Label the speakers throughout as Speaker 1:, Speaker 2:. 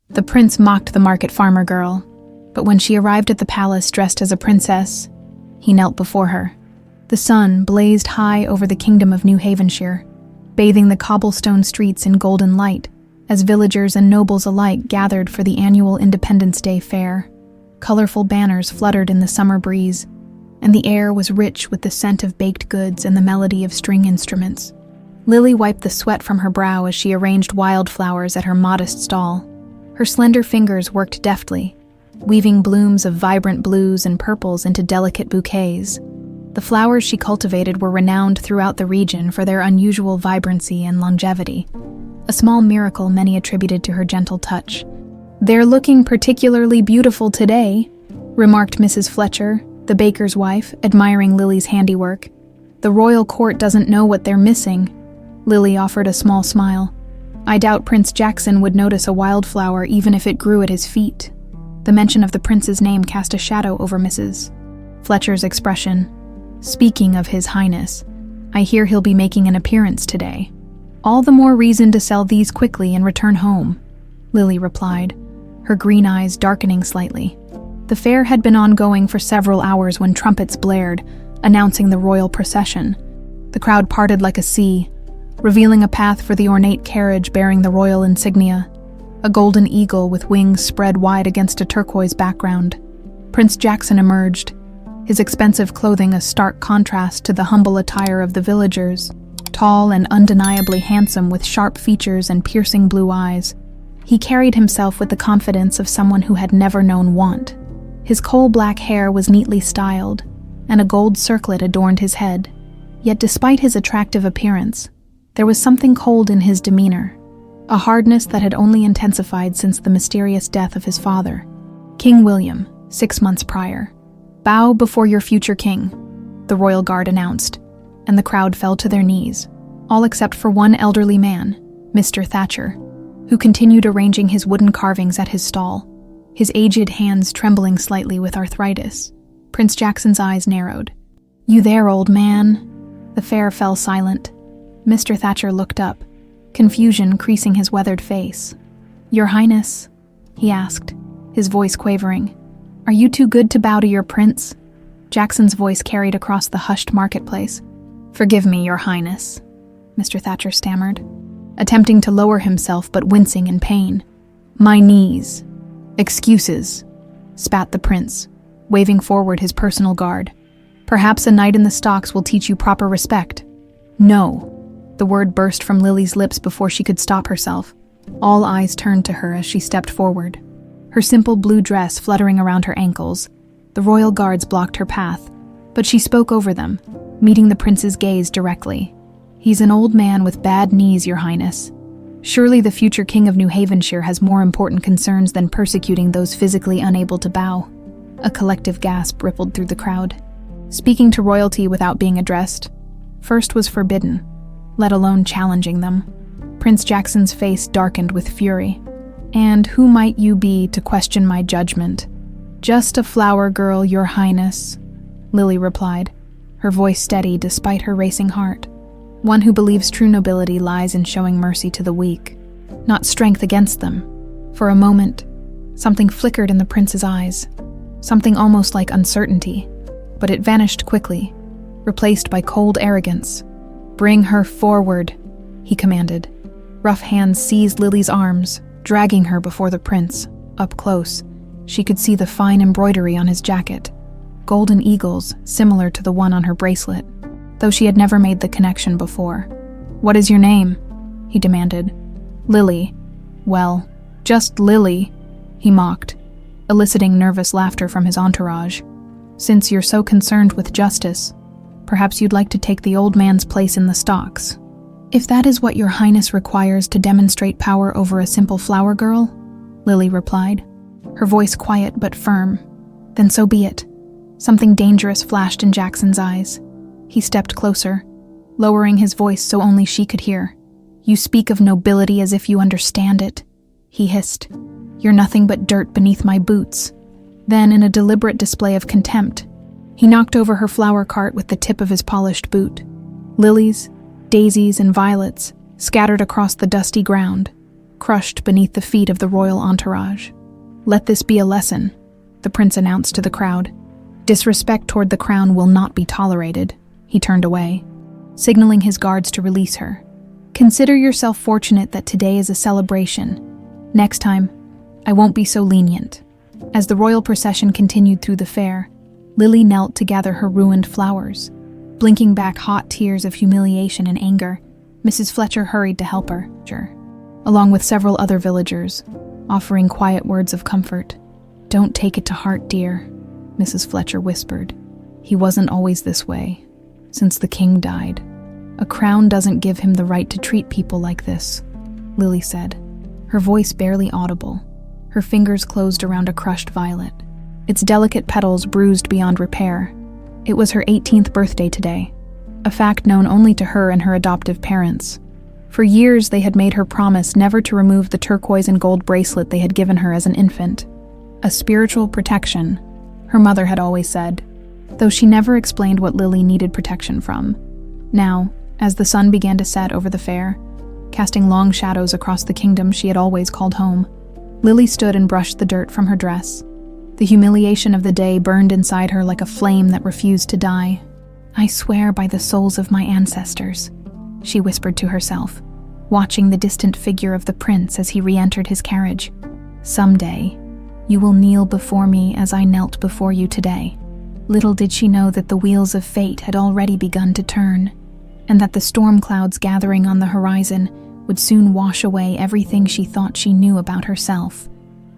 Speaker 1: The prince mocked the market farmer girl, but when she arrived at the palace dressed as a princess, he knelt before her. The sun blazed high over the Kingdom of New Havenshire, bathing the cobblestone streets in golden light as villagers and nobles alike gathered for the annual Independence Day fair. Colorful banners fluttered in the summer breeze, and the air was rich with the scent of baked goods and the melody of string instruments. Lily wiped the sweat from her brow as she arranged wildflowers at her modest stall. Her slender fingers worked deftly, weaving blooms of vibrant blues and purples into delicate bouquets. The flowers she cultivated were renowned throughout the region for their unusual vibrancy and longevity, a small miracle many attributed to her gentle touch. "They're looking particularly beautiful today," remarked Mrs. Fletcher, the baker's wife, admiring Lily's handiwork. "The royal court doesn't know what they're missing." Lily offered a small smile. "I doubt Prince Jackson would notice a wildflower even if it grew at his feet." The mention of the prince's name cast a shadow over Mrs. Fletcher's expression. "Speaking of His Highness, I hear he'll be making an appearance today. All the more reason to sell these quickly and return home," Lily replied, her green eyes darkening slightly. The fair had been ongoing for several hours when trumpets blared, announcing the royal procession. The crowd parted like a sea, revealing a path for the ornate carriage bearing the royal insignia, a golden eagle with wings spread wide against a turquoise background. Prince Jackson emerged, his expensive clothing a stark contrast to the humble attire of the villagers. Tall and undeniably handsome with sharp features and piercing blue eyes, he carried himself with the confidence of someone who had never known want. His coal-black hair was neatly styled, and a gold circlet adorned his head. Yet despite his attractive appearance, there was something cold in his demeanor, a hardness that had only intensified since the mysterious death of his father, King William, 6 months prior. "Bow before your future king," the royal guard announced, and the crowd fell to their knees, all except for one elderly man, Mr. Thatcher, who continued arranging his wooden carvings at his stall, his aged hands trembling slightly with arthritis. Prince Jackson's eyes narrowed. "You there, old man?" The fair fell silent. Mr. Thatcher looked up, confusion creasing his weathered face. "Your Highness?" he asked, his voice quavering. "Are you too good to bow to your prince?" Jackson's voice carried across the hushed marketplace. "Forgive me, Your Highness," Mr. Thatcher stammered, attempting to lower himself but wincing in pain. "My knees." "Excuses," spat the prince, waving forward his personal guard. "Perhaps a night in the stocks will teach you proper respect." "No." The word burst from Lily's lips before she could stop herself. All eyes turned to her as she stepped forward, her simple blue dress fluttering around her ankles. The royal guards blocked her path, but she spoke over them, meeting the prince's gaze directly. "He's an old man with bad knees, Your Highness. Surely the future King of New Havenshire has more important concerns than persecuting those physically unable to bow." A collective gasp rippled through the crowd. Speaking to royalty without being addressed, first was forbidden, let alone challenging them. Prince Jackson's face darkened with fury. "And who might you be to question my judgment?" "Just a flower girl, Your Highness," Lily replied, her voice steady despite her racing heart. "One who believes true nobility lies in showing mercy to the weak, not strength against them." For a moment, something flickered in the prince's eyes, something almost like uncertainty, but it vanished quickly, replaced by cold arrogance. "Bring her forward," he commanded. Rough hands seized Lily's arms, dragging her before the prince. Up close, she could see the fine embroidery on his jacket, golden eagles similar to the one on her bracelet, though she had never made the connection before. "What is your name?" he demanded. "Lily." "Well, just Lily," he mocked, eliciting nervous laughter from his entourage. "Since you're so concerned with justice, perhaps you'd like to take the old man's place in the stocks." "If that is what Your Highness requires to demonstrate power over a simple flower girl," Lily replied, her voice quiet but firm, "then so be it." Something dangerous flashed in Jackson's eyes. He stepped closer, lowering his voice so only she could hear. "You speak of nobility as if you understand it," he hissed. "You're nothing but dirt beneath my boots." Then, in a deliberate display of contempt, he knocked over her flower cart with the tip of his polished boot. Lilies, daisies, and violets scattered across the dusty ground, crushed beneath the feet of the royal entourage. "Let this be a lesson," the prince announced to the crowd. "Disrespect toward the crown will not be tolerated." He turned away, signaling his guards to release her. "Consider yourself fortunate that today is a celebration. Next time, I won't be so lenient." As the royal procession continued through the fair, Lily knelt to gather her ruined flowers. Blinking back hot tears of humiliation and anger, Mrs. Fletcher hurried to help her, along with several other villagers, offering quiet words of comfort. "Don't take it to heart, dear," Mrs. Fletcher whispered. "He wasn't always this way. Since the king died, a crown doesn't give him the right to treat people like this," Lily said, her voice barely audible. Her fingers closed around a crushed violet, its delicate petals bruised beyond repair. It was her 18th birthday today, a fact known only to her and her adoptive parents. For years, they had made her promise never to remove the turquoise and gold bracelet they had given her as an infant. A spiritual protection, her mother had always said, though she never explained what Lily needed protection from. Now, as the sun began to set over the fair, casting long shadows across the kingdom she had always called home, Lily stood and brushed the dirt from her dress. The humiliation of the day burned inside her like a flame that refused to die. "I swear by the souls of my ancestors," she whispered to herself, watching the distant figure of the prince as he re-entered his carriage. "Someday, you will kneel before me as I knelt before you today." Little did she know that the wheels of fate had already begun to turn, and that the storm clouds gathering on the horizon would soon wash away everything she thought she knew about herself,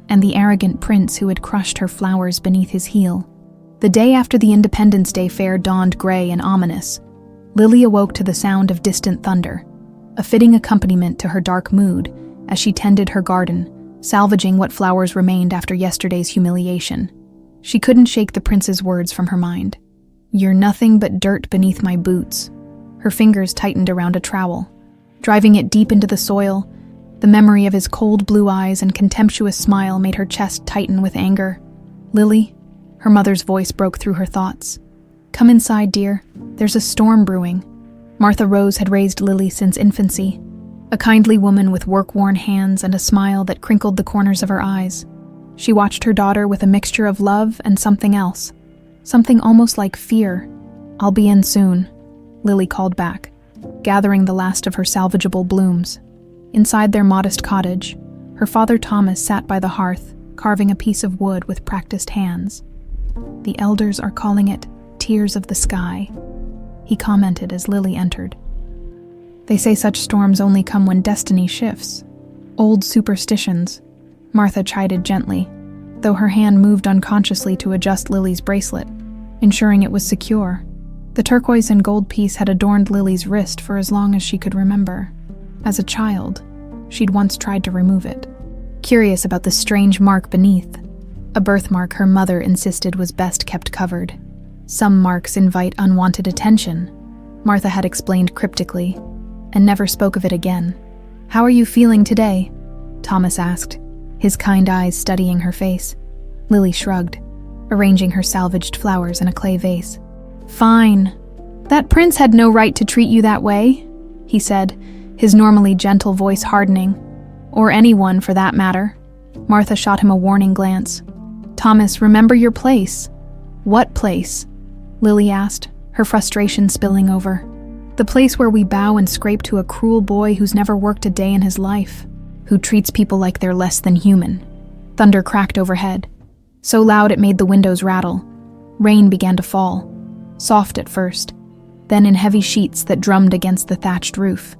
Speaker 1: and the arrogant prince who had crushed her flowers beneath his heel. The day after the Independence Day fair dawned gray and ominous. Lily awoke to the sound of distant thunder, a fitting accompaniment to her dark mood as she tended her garden, salvaging what flowers remained after yesterday's humiliation. She couldn't shake the prince's words from her mind. "You're nothing but dirt beneath my boots." Her fingers tightened around a trowel, driving it deep into the soil. The memory of his cold blue eyes and contemptuous smile made her chest tighten with anger. "Lily," her mother's voice broke through her thoughts. "Come inside, dear. There's a storm brewing." Martha Rose had raised Lily since infancy, a kindly woman with work-worn hands and a smile that crinkled the corners of her eyes. She watched her daughter with a mixture of love and something else, something almost like fear. "I'll be in soon," Lily called back, gathering the last of her salvageable blooms. Inside their modest cottage, her father Thomas sat by the hearth, carving a piece of wood with practiced hands. "The elders are calling it tears of the sky," he commented as Lily entered. "They say such storms only come when destiny shifts. Old superstitions," Martha chided gently, though her hand moved unconsciously to adjust Lily's bracelet, ensuring it was secure. The turquoise and gold piece had adorned Lily's wrist for as long as she could remember. As a child, she'd once tried to remove it, curious about the strange mark beneath, a birthmark her mother insisted was best kept covered. "Some marks invite unwanted attention," Martha had explained cryptically, and never spoke of it again. "How are you feeling today?" Thomas asked, his kind eyes studying her face. Lily shrugged, arranging her salvaged flowers in a clay vase. "Fine. That prince had no right to treat you that way," he said, his normally gentle voice hardening. "Or anyone, for that matter." Martha shot him a warning glance. "Thomas, remember your place." "What place?" Lily asked, her frustration spilling over. "The place where we bow and scrape to a cruel boy who's never worked a day in his life, who treats people like they're less than human." Thunder cracked overhead, so loud it made the windows rattle. Rain began to fall, soft at first, then in heavy sheets that drummed against the thatched roof.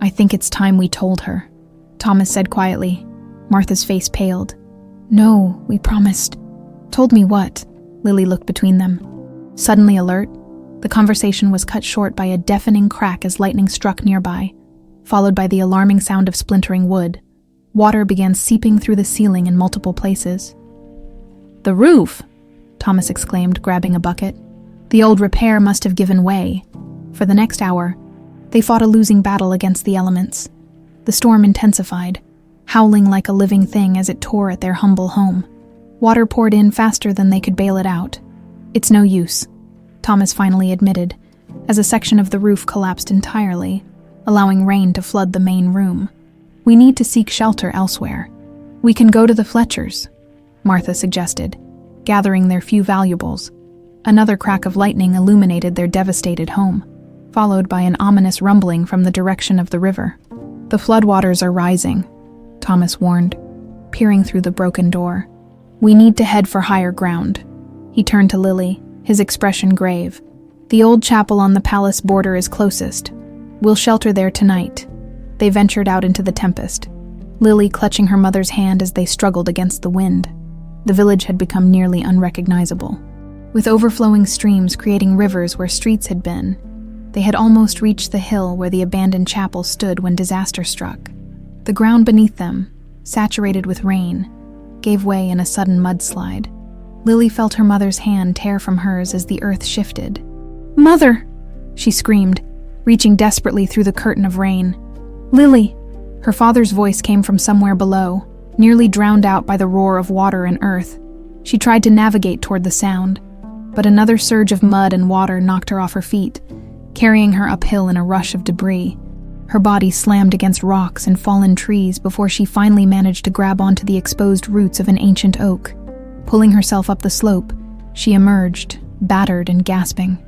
Speaker 1: "I think it's time we told her," Thomas said quietly. Martha's face paled. "No, we promised." "Told me what?" Lily looked between them. Suddenly alert, the conversation was cut short by a deafening crack as lightning struck nearby, followed by the alarming sound of splintering wood. Water began seeping through the ceiling in multiple places. "The roof!" Thomas exclaimed, grabbing a bucket. The old repair must have given way. For the next hour, they fought a losing battle against the elements. The storm intensified, howling like a living thing as it tore at their humble home. Water poured in faster than they could bail it out. "It's no use," Thomas finally admitted, as a section of the roof collapsed entirely, allowing rain to flood the main room. We need to seek shelter elsewhere. We can go to the Fletchers, Martha suggested, gathering their few valuables. Another crack of lightning illuminated their devastated home, followed by an ominous rumbling from the direction of the river. The floodwaters are rising, Thomas warned, peering through the broken door. We need to head for higher ground. He turned to Lily, his expression grave. The old chapel on the palace border is closest. We'll shelter there tonight. They ventured out into the tempest, Lily clutching her mother's hand as they struggled against the wind. The village had become nearly unrecognizable, with overflowing streams creating rivers where streets had been. They had almost reached the hill where the abandoned chapel stood when disaster struck. The ground beneath them, saturated with rain, gave way in a sudden mudslide. Lily felt her mother's hand tear from hers as the earth shifted. "Mother!" she screamed, reaching desperately through the curtain of rain. "Lily!" Her father's voice came from somewhere below, nearly drowned out by the roar of water and earth. She tried to navigate toward the sound, but another surge of mud and water knocked her off her feet, carrying her uphill in a rush of debris. Her body slammed against rocks and fallen trees before she finally managed to grab onto the exposed roots of an ancient oak. Pulling herself up the slope, she emerged, battered and gasping.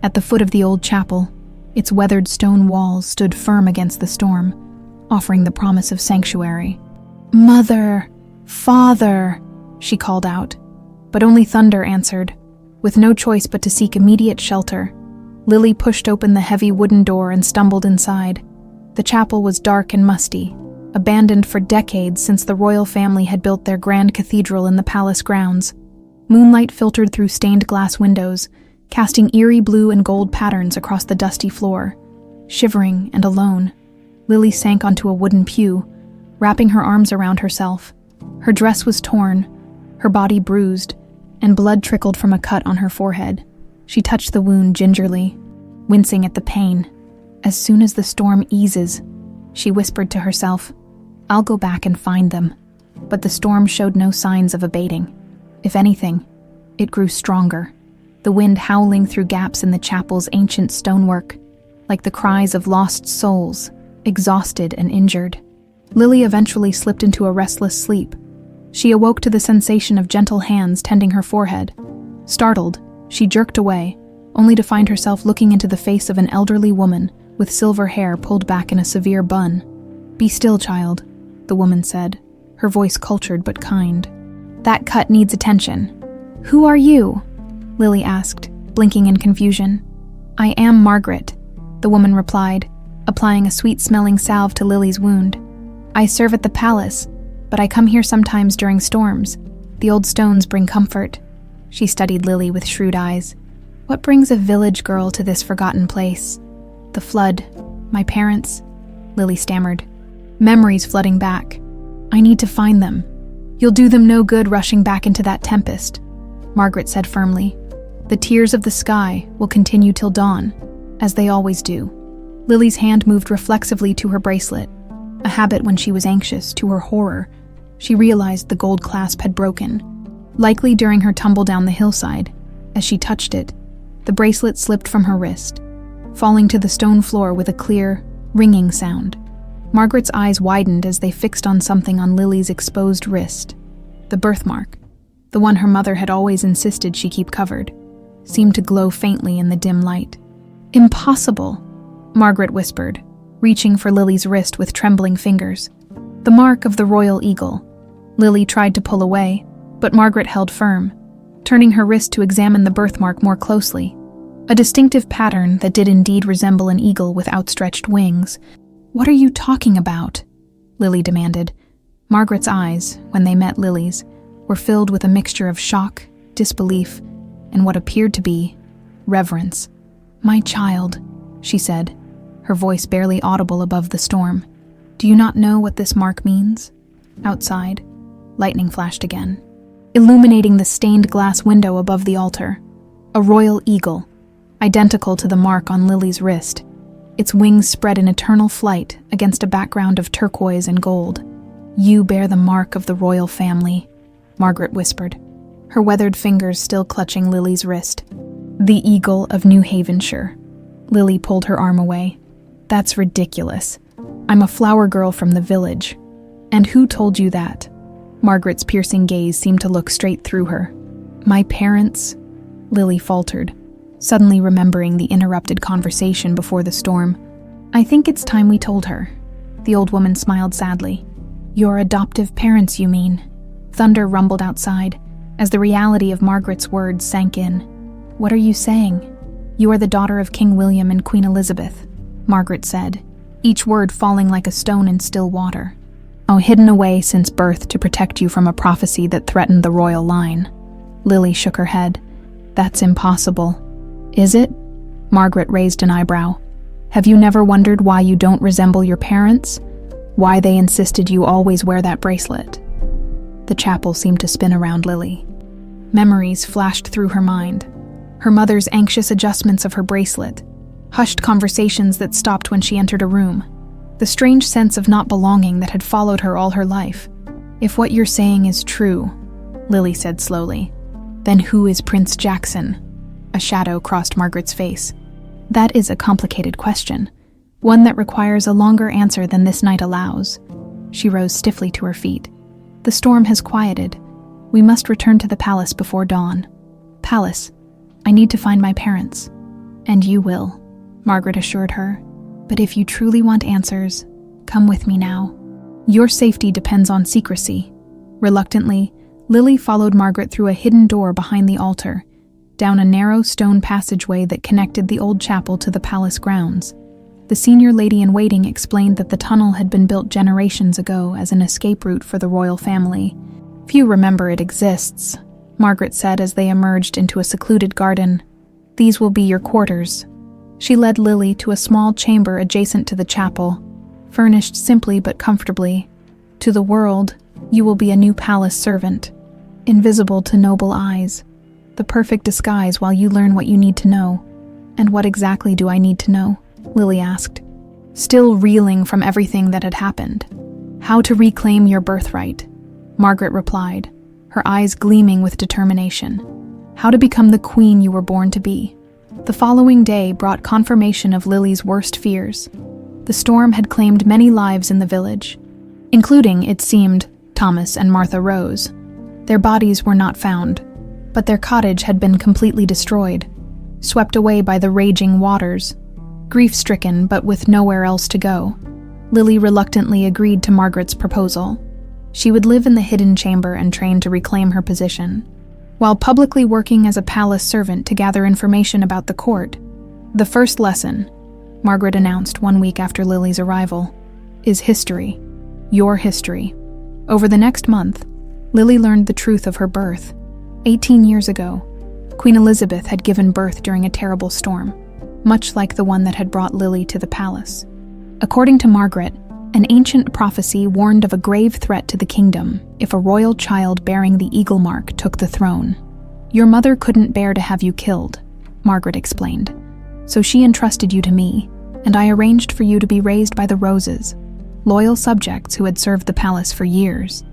Speaker 1: At the foot of the old chapel, its weathered stone walls stood firm against the storm, offering the promise of sanctuary. "Mother! Father!" she called out, but only thunder answered. With no choice but to seek immediate shelter, Lily pushed open the heavy wooden door and stumbled inside. The chapel was dark and musty, abandoned for decades since the royal family had built their grand cathedral in the palace grounds. Moonlight filtered through stained glass windows, casting eerie blue and gold patterns across the dusty floor. Shivering and alone, Lily sank onto a wooden pew, wrapping her arms around herself. Her dress was torn, her body bruised, and blood trickled from a cut on her forehead. She touched the wound gingerly, wincing at the pain. As soon as the storm eases, she whispered to herself, I'll go back and find them. But the storm showed no signs of abating. If anything, it grew stronger, the wind howling through gaps in the chapel's ancient stonework, like the cries of lost souls, exhausted and injured. Lily eventually slipped into a restless sleep. She awoke to the sensation of gentle hands tending her forehead. Startled, she jerked away, only to find herself looking into the face of an elderly woman with silver hair pulled back in a severe bun. "Be still, child," the woman said, her voice cultured but kind. "That cut needs attention." "Who are you?" Lily asked, blinking in confusion. "I am Margaret," the woman replied, applying a sweet-smelling salve to Lily's wound. "I serve at the palace, but I come here sometimes during storms. The old stones bring comfort." She studied Lily with shrewd eyes. "What brings a village girl to this forgotten place?" "The flood. My parents," Lily stammered. "Memories flooding back. I need to find them." "You'll do them no good rushing back into that tempest," Margaret said firmly. "The tears of the sky will continue till dawn, as they always do." Lily's hand moved reflexively to her bracelet, a habit when she was anxious. To her horror, she realized the gold clasp had broken, likely during her tumble down the hillside. As she touched it, the bracelet slipped from her wrist, falling to the stone floor with a clear, ringing sound. Margaret's eyes widened as they fixed on something on Lily's exposed wrist. The birthmark, the one her mother had always insisted she keep covered, seemed to glow faintly in the dim light. "Impossible," Margaret whispered, reaching for Lily's wrist with trembling fingers. "The mark of the royal eagle." Lily tried to pull away, but Margaret held firm, turning her wrist to examine the birthmark more closely. A distinctive pattern that did indeed resemble an eagle with outstretched wings. "What are you talking about?" Lily demanded. Margaret's eyes, when they met Lily's, were filled with a mixture of shock, disbelief, and what appeared to be reverence. "My child," she said, her voice barely audible above the storm. "Do you not know what this mark means?" Outside, lightning flashed again, illuminating the stained glass window above the altar. A royal eagle, identical to the mark on Lily's wrist, its wings spread in eternal flight against a background of turquoise and gold. "You bear the mark of the royal family," Margaret whispered, her weathered fingers still clutching Lily's wrist. "The Eagle of New Havenshire." Lily pulled her arm away. "That's ridiculous. I'm a flower girl from the village. And who told you that? Margaret's piercing gaze seemed to look straight through her. My parents? Lily faltered, suddenly remembering the interrupted conversation before the storm. I think it's time we told her. The old woman smiled sadly. Your adoptive parents, you mean? Thunder rumbled outside as the reality of Margaret's words sank in. What are you saying? You are the daughter of King William and Queen Elizabeth, Margaret said, each word falling like a stone in still water. Oh, hidden away since birth to protect you from a prophecy that threatened the royal line. Lily shook her head. That's impossible. Is it? Margaret raised an eyebrow. Have you never wondered why you don't resemble your parents? Why they insisted you always wear that bracelet? The chapel seemed to spin around Lily. Memories flashed through her mind. Her mother's anxious adjustments of her bracelet, hushed conversations that stopped when she entered a room, the strange sense of not belonging that had followed her all her life. If what you're saying is true, Lily said slowly, then who is Prince Jackson? A shadow crossed Margaret's face. That is a complicated question, one that requires a longer answer than this night allows. She rose stiffly to her feet. The storm has quieted. We must return to the palace before dawn. Palace, I need to find my parents. And you will, Margaret assured her. But if you truly want answers, come with me now. Your safety depends on secrecy. Reluctantly, Lily followed Margaret through a hidden door behind the altar, down a narrow stone passageway that connected the old chapel to the palace grounds. The senior lady-in-waiting explained that the tunnel had been built generations ago as an escape route for the royal family. Few remember it exists, Margaret said as they emerged into a secluded garden. These will be your quarters. She led Lily to a small chamber adjacent to the chapel, furnished simply but comfortably. To the world, you will be a new palace servant, invisible to noble eyes, the perfect disguise while you learn what you need to know. And what exactly do I need to know? Lily asked, still reeling from everything that had happened. How to reclaim your birthright, Margaret replied, her eyes gleaming with determination. How to become the queen you were born to be. The following day brought confirmation of Lily's worst fears. The storm had claimed many lives in the village, including, it seemed, Thomas and Martha Rose. Their bodies were not found, but their cottage had been completely destroyed, swept away by the raging waters. Grief-stricken, but with nowhere else to go, Lily reluctantly agreed to Margaret's proposal. She would live in the hidden chamber and train to reclaim her position, while publicly working as a palace servant to gather information about the court. The first lesson, Margaret announced 1 week after Lily's arrival, is history. Your history. Over the next month, Lily learned the truth of her birth. 18 years ago, Queen Elizabeth had given birth during a terrible storm, much like the one that had brought Lily to the palace. According to Margaret, an ancient prophecy warned of a grave threat to the kingdom if a royal child bearing the eagle mark took the throne. Your mother couldn't bear to have you killed, Margaret explained, so she entrusted you to me, and I arranged for you to be raised by the Roses, loyal subjects who had served the palace for years.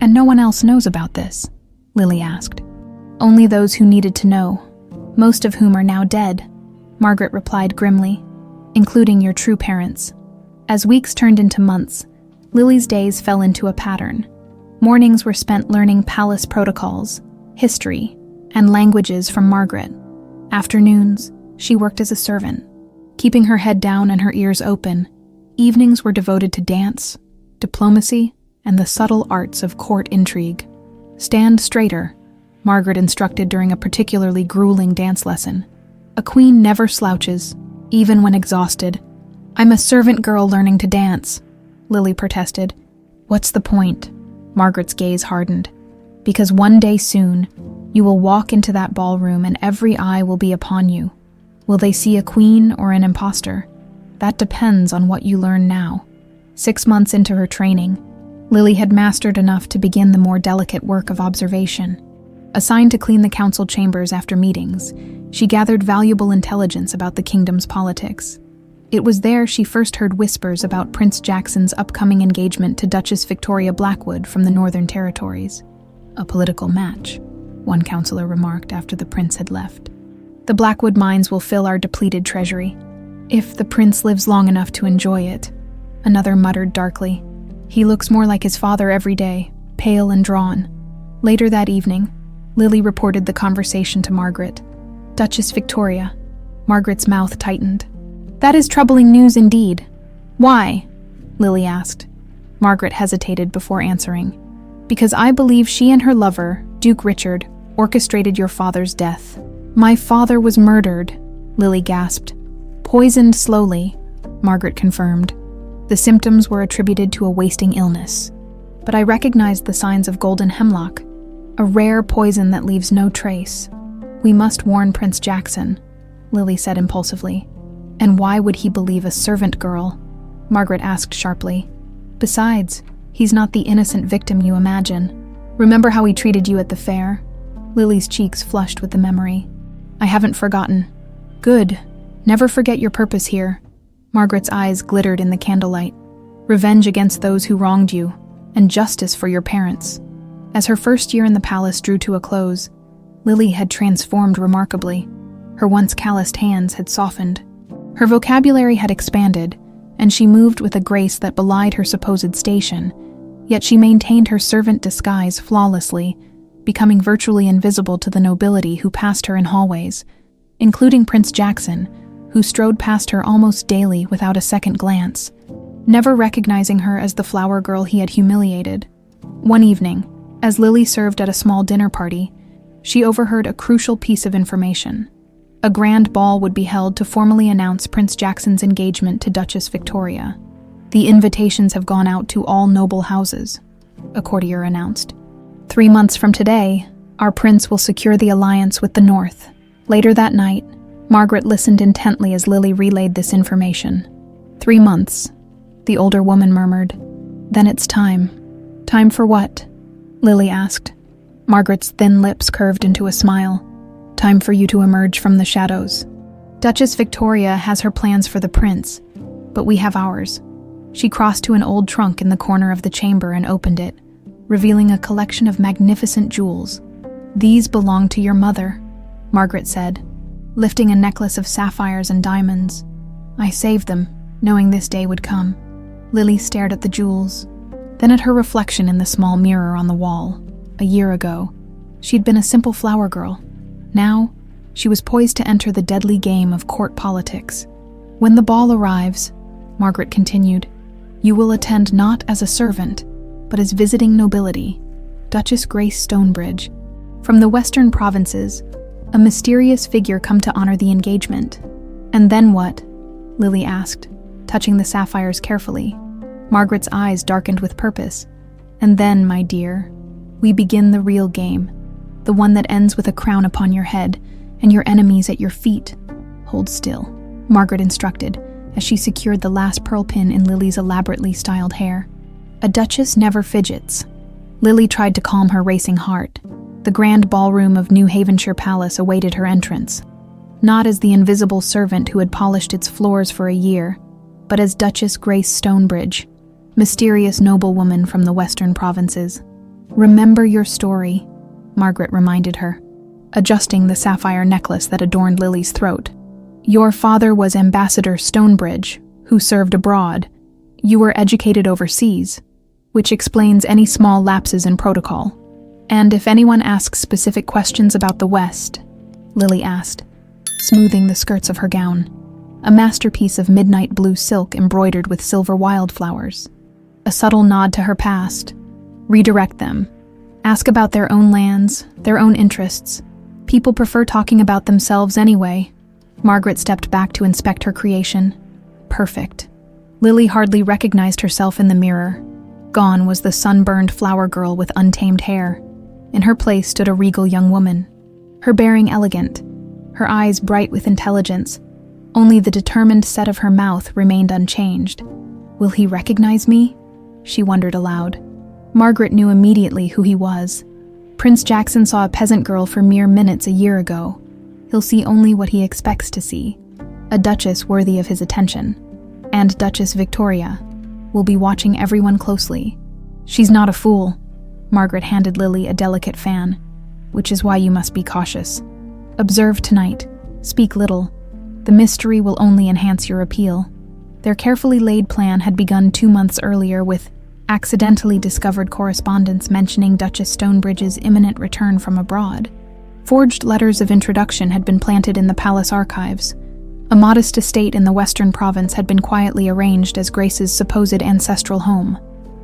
Speaker 1: And no one else knows about this? Lily asked. Only those who needed to know, most of whom are now dead, Margaret replied grimly, including your true parents. As weeks turned into months, Lily's days fell into a pattern. Mornings were spent learning palace protocols, history, and languages from Margaret. Afternoons, she worked as a servant, keeping her head down and her ears open. Evenings were devoted to dance, diplomacy, and the subtle arts of court intrigue. Stand straighter, Margaret instructed during a particularly grueling dance lesson. A queen never slouches, even when exhausted. I'm a servant girl learning to dance, Lily protested. What's the point? Margaret's gaze hardened. Because one day soon, you will walk into that ballroom and every eye will be upon you. Will they see a queen or an imposter? That depends on what you learn now. 6 months into her training, Lily had mastered enough to begin the more delicate work of observation. Assigned to clean the council chambers after meetings, she gathered valuable intelligence about the kingdom's politics. It was there she first heard whispers about Prince Jackson's upcoming engagement to Duchess Victoria Blackwood from the Northern Territories. A political match, one counselor remarked after the prince had left. The Blackwood mines will fill our depleted treasury, if the prince lives long enough to enjoy it, Another muttered darkly. "He looks more like his father every day, pale and drawn." Later that evening, Lily reported the conversation to Margaret. "Duchess Victoria." Margaret's mouth tightened. "That is troubling news indeed." "Why?" Lily asked. Margaret hesitated before answering. "Because I believe she and her lover, Duke Richard, orchestrated your father's death." "My father was murdered," Lily gasped. "Poisoned slowly," Margaret confirmed. "The symptoms were attributed to a wasting illness. But I recognized the signs of golden hemlock, a rare poison that leaves no trace." "We must warn Prince Jackson," Lily said impulsively. "And why would he believe a servant girl?" Margaret asked sharply. "Besides, he's not the innocent victim you imagine. Remember how he treated you at the fair?" Lily's cheeks flushed with the memory. "I haven't forgotten." "Good. Never forget your purpose here." Margaret's eyes glittered in the candlelight. "Revenge against those who wronged you, and justice for your parents." As her first year in the palace drew to a close, Lily had transformed remarkably. Her once calloused hands had softened. Her vocabulary had expanded, and she moved with a grace that belied her supposed station, yet she maintained her servant disguise flawlessly, becoming virtually invisible to the nobility who passed her in hallways, including Prince Jackson, who strode past her almost daily without a second glance, never recognizing her as the flower girl he had humiliated. One evening, as Lily served at a small dinner party, she overheard a crucial piece of information. A grand ball would be held to formally announce Prince Jackson's engagement to Duchess Victoria. "The invitations have gone out to all noble houses," a courtier announced. 3 months from today, our prince will secure the alliance with the North." Later that night, Margaret listened intently as Lily relayed this information. 3 months, the older woman murmured. "Then it's time." "Time for what?" Lily asked. Margaret's thin lips curved into a smile. "Time for you to emerge from the shadows. Duchess Victoria has her plans for the prince, but we have ours." She crossed to an old trunk in the corner of the chamber and opened it, revealing a collection of magnificent jewels. "These belong to your mother," Margaret said, lifting a necklace of sapphires and diamonds. "I saved them, knowing this day would come." Lily stared at the jewels, then at her reflection in the small mirror on the wall. A year ago, she'd been a simple flower girl. Now, she was poised to enter the deadly game of court politics. "When the ball arrives," Margaret continued, "you will attend not as a servant, but as visiting nobility. Duchess Grace Stonebridge. From the western provinces, a mysterious figure come to honor the engagement." "And then what?" Lily asked, touching the sapphires carefully. Margaret's eyes darkened with purpose. "And then, my dear, we begin the real game. The one that ends with a crown upon your head and your enemies at your feet." "Hold still," Margaret instructed, as she secured the last pearl pin in Lily's elaborately styled hair. "A duchess never fidgets." Lily tried to calm her racing heart. The grand ballroom of New Havenshire Palace awaited her entrance, not as the invisible servant who had polished its floors for a year, but as Duchess Grace Stonebridge, mysterious noblewoman from the western provinces. "Remember your story," Margaret reminded her, adjusting the sapphire necklace that adorned Lily's throat. "Your father was Ambassador Stonebridge, who served abroad. You were educated overseas, which explains any small lapses in protocol. And if anyone asks specific questions about the West," Lily asked, smoothing the skirts of her gown, a masterpiece of midnight blue silk embroidered with silver wildflowers. A subtle nod to her past. "Redirect them. Ask about their own lands, their own interests. People prefer talking about themselves anyway." Margaret stepped back to inspect her creation. Perfect. Lily hardly recognized herself in the mirror. Gone was the sunburned flower girl with untamed hair. In her place stood a regal young woman, her bearing elegant, her eyes bright with intelligence. Only the determined set of her mouth remained unchanged. "Will he recognize me?" she wondered aloud. Margaret knew immediately who he was. Prince Jackson saw a peasant girl for mere minutes a year ago. He'll see only what he expects to see, a duchess worthy of his attention. And Duchess Victoria will be watching everyone closely. "She's not a fool." Margaret handed Lily a delicate fan. "Which is why you must be cautious. Observe tonight. Speak little. The mystery will only enhance your appeal." Their carefully laid plan had begun 2 months earlier with accidentally discovered correspondence mentioning Duchess Stonebridge's imminent return from abroad. Forged letters of introduction had been planted in the palace archives. A modest estate in the western province had been quietly arranged as Grace's supposed ancestral home.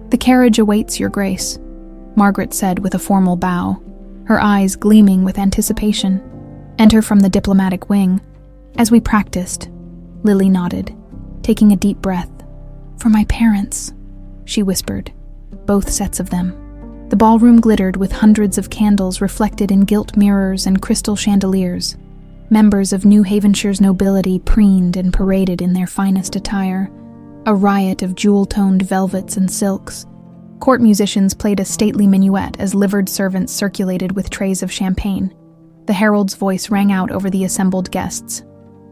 Speaker 1: "The carriage awaits your Grace," Margaret said with a formal bow, her eyes gleaming with anticipation. "Enter from the diplomatic wing." "As we practiced," Lily nodded, taking a deep breath. "For my parents," she whispered, "both sets of them." The ballroom glittered with hundreds of candles reflected in gilt mirrors and crystal chandeliers. Members of New Havenshire's nobility preened and paraded in their finest attire, a riot of jewel-toned velvets and silks. Court musicians played a stately minuet as livered servants circulated with trays of champagne. The herald's voice rang out over the assembled guests,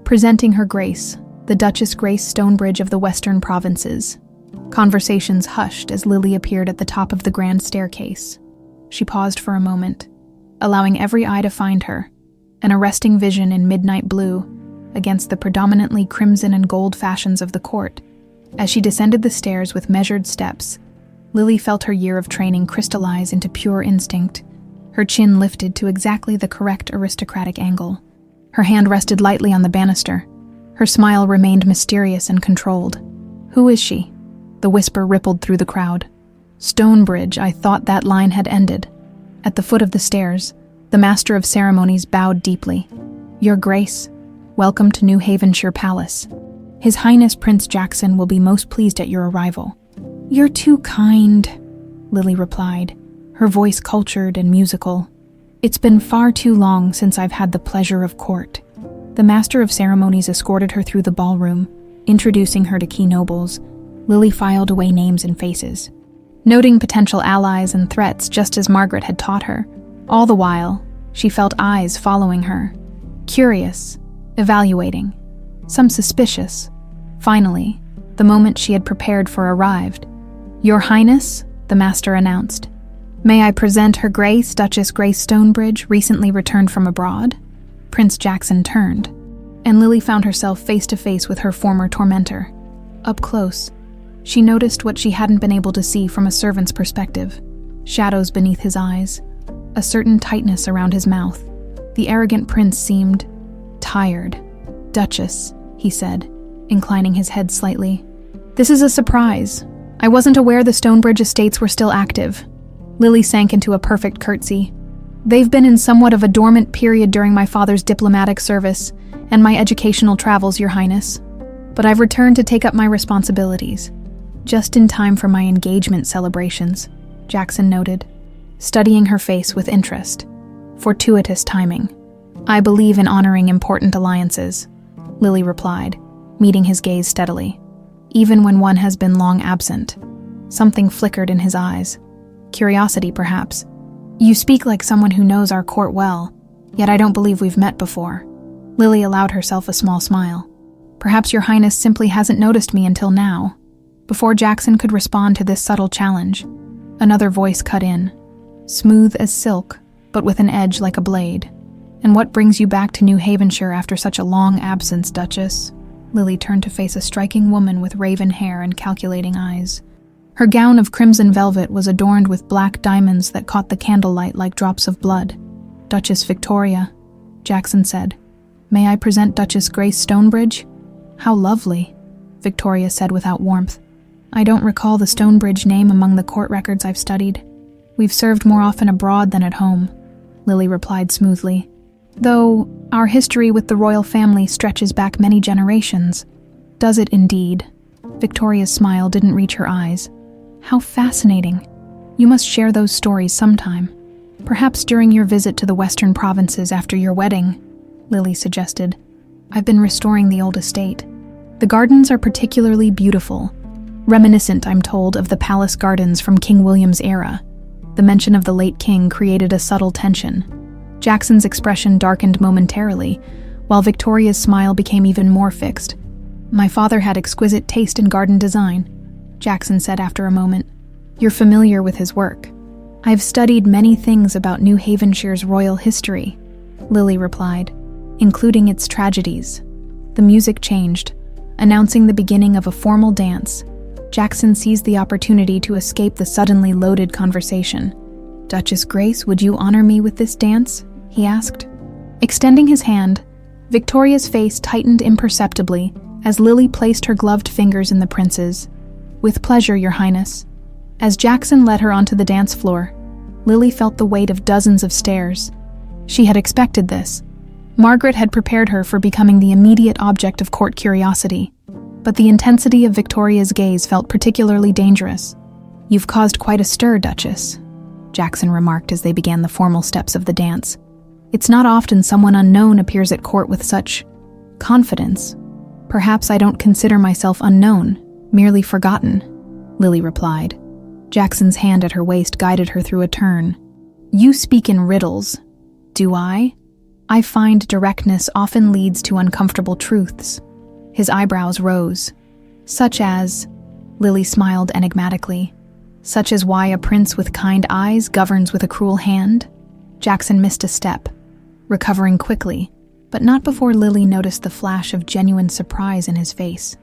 Speaker 1: presenting Her Grace, the Duchess Grace Stonebridge of the Western Provinces. Conversations hushed as Lily appeared at the top of the grand staircase. She paused for a moment, allowing every eye to find her, an arresting vision in midnight blue against the predominantly crimson and gold fashions of the court. As she descended the stairs with measured steps, Lily felt her year of training crystallize into pure instinct, her chin lifted to exactly the correct aristocratic angle. Her hand rested lightly on the banister. Her smile remained mysterious and controlled. "Who is she?" The whisper rippled through the crowd. "Stonebridge, I thought that line had ended." At the foot of the stairs, the master of ceremonies bowed deeply. "Your Grace, welcome to New Havenshire Palace. His Highness Prince Jackson will be most pleased at your arrival." "You're too kind," Lily replied, her voice cultured and musical. "It's been far too long since I've had the pleasure of court." The master of ceremonies escorted her through the ballroom, introducing her to key nobles. Lily filed away names and faces, noting potential allies and threats just as Margaret had taught her. All the while, she felt eyes following her, curious, evaluating, some suspicious. Finally, the moment she had prepared for arrived. "Your Highness," the master announced. "May I present Her Grace, Duchess Grace Stonebridge, recently returned from abroad?" Prince Jackson turned, and Lily found herself face to face with her former tormentor. Up close, she noticed what she hadn't been able to see from a servant's perspective: shadows beneath his eyes, a certain tightness around his mouth. The arrogant prince seemed tired. "Duchess," he said, inclining his head slightly. "This is a surprise. I wasn't aware the Stonebridge estates were still active." Lily sank into a perfect curtsy. "They've been in somewhat of a dormant period during my father's diplomatic service and my educational travels, Your Highness. But I've returned to take up my responsibilities. Just in time for my engagement celebrations," Jackson noted, studying her face with interest. "Fortuitous timing. I believe in honoring important alliances," Lily replied, meeting his gaze steadily. "Even when one has been long absent." Something flickered in his eyes. Curiosity, perhaps. "You speak like someone who knows our court well, yet I don't believe we've met before." Lily allowed herself a small smile. "Perhaps Your Highness simply hasn't noticed me until now." Before Jackson could respond to this subtle challenge, another voice cut in, smooth as silk, but with an edge like a blade. "And what brings you back to New Havenshire after such a long absence, Duchess?" Lily turned to face a striking woman with raven hair and calculating eyes. Her gown of crimson velvet was adorned with black diamonds that caught the candlelight like drops of blood. "Duchess Victoria," Jackson said. "May I present Duchess Grace Stonebridge?" "How lovely," Victoria said without warmth. "I don't recall the Stonebridge name among the court records I've studied. We've served more often abroad than at home," Lily replied smoothly. "Though our history with the royal family stretches back many generations." "Does it indeed?" Victoria's smile didn't reach her eyes. "How fascinating. You must share those stories sometime. Perhaps during your visit to the western provinces after your wedding," Lily suggested. "I've been restoring the old estate. The gardens are particularly beautiful, reminiscent, I'm told, of the palace gardens from King William's era." The mention of the late king created a subtle tension. Jackson's expression darkened momentarily, while Victoria's smile became even more fixed. "My father had exquisite taste in garden design," Jackson said after a moment. "You're familiar with his work." "I've studied many things about New Havenshire's royal history," Lily replied, "including its tragedies." The music changed, announcing the beginning of a formal dance. Jackson seized the opportunity to escape the suddenly loaded conversation. "Duchess Grace, would you honor me with this dance?" he asked. Extending his hand, Victoria's face tightened imperceptibly as Lily placed her gloved fingers in the prince's. "With pleasure, Your Highness." As Jackson led her onto the dance floor, Lily felt the weight of dozens of stares. She had expected this. Margaret had prepared her for becoming the immediate object of court curiosity, but the intensity of Victoria's gaze felt particularly dangerous. "You've caused quite a stir, Duchess," Jackson remarked as they began the formal steps of the dance. "It's not often someone unknown appears at court with such confidence." "Perhaps I don't consider myself unknown, merely forgotten," Lily replied. Jackson's hand at her waist guided her through a turn. "You speak in riddles." "Do I? I find directness often leads to uncomfortable truths." His eyebrows rose. "Such as," Lily smiled enigmatically, "such as why a prince with kind eyes governs with a cruel hand?" Jackson missed a step, recovering quickly, but not before Lily noticed the flash of genuine surprise in his face.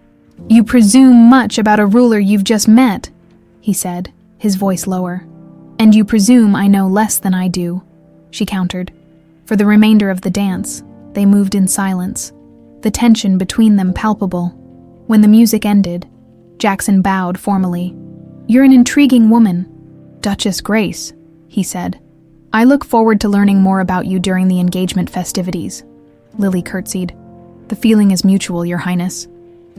Speaker 1: "You presume much about a ruler you've just met," he said, his voice lower. "And you presume I know less than I do," she countered. For the remainder of the dance, they moved in silence, the tension between them palpable. When the music ended, Jackson bowed formally. "You're an intriguing woman, Duchess Grace," he said. "I look forward to learning more about you during the engagement festivities." Lily curtsied. "The feeling is mutual, Your Highness."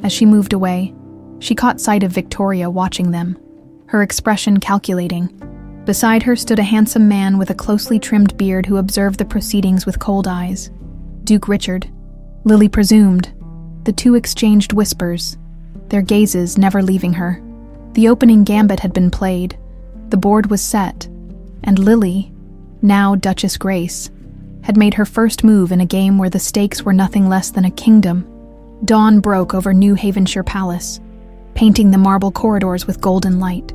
Speaker 1: As she moved away, she caught sight of Victoria watching them, her expression calculating. Beside her stood a handsome man with a closely trimmed beard who observed the proceedings with cold eyes. Duke Richard, Lily presumed. The two exchanged whispers, their gazes never leaving her. The opening gambit had been played, the board was set, and Lily, now Duchess Grace, had made her first move in a game where the stakes were nothing less than a kingdom. Dawn broke over New Havenshire Palace, painting the marble corridors with golden light.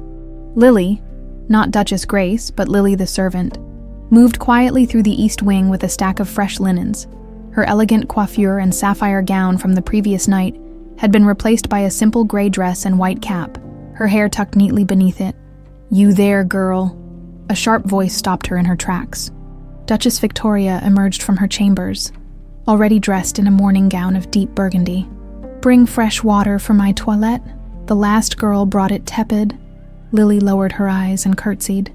Speaker 1: Lily, not Duchess Grace, but Lily the servant, moved quietly through the east wing with a stack of fresh linens. Her elegant coiffure and sapphire gown from the previous night had been replaced by a simple gray dress and white cap, her hair tucked neatly beneath it. "You there, girl?" A sharp voice stopped her in her tracks. Duchess Victoria emerged from her chambers, already dressed in a morning gown of deep burgundy. "Bring fresh water for my toilette?" The last girl brought it tepid. Lily lowered her eyes and curtsied.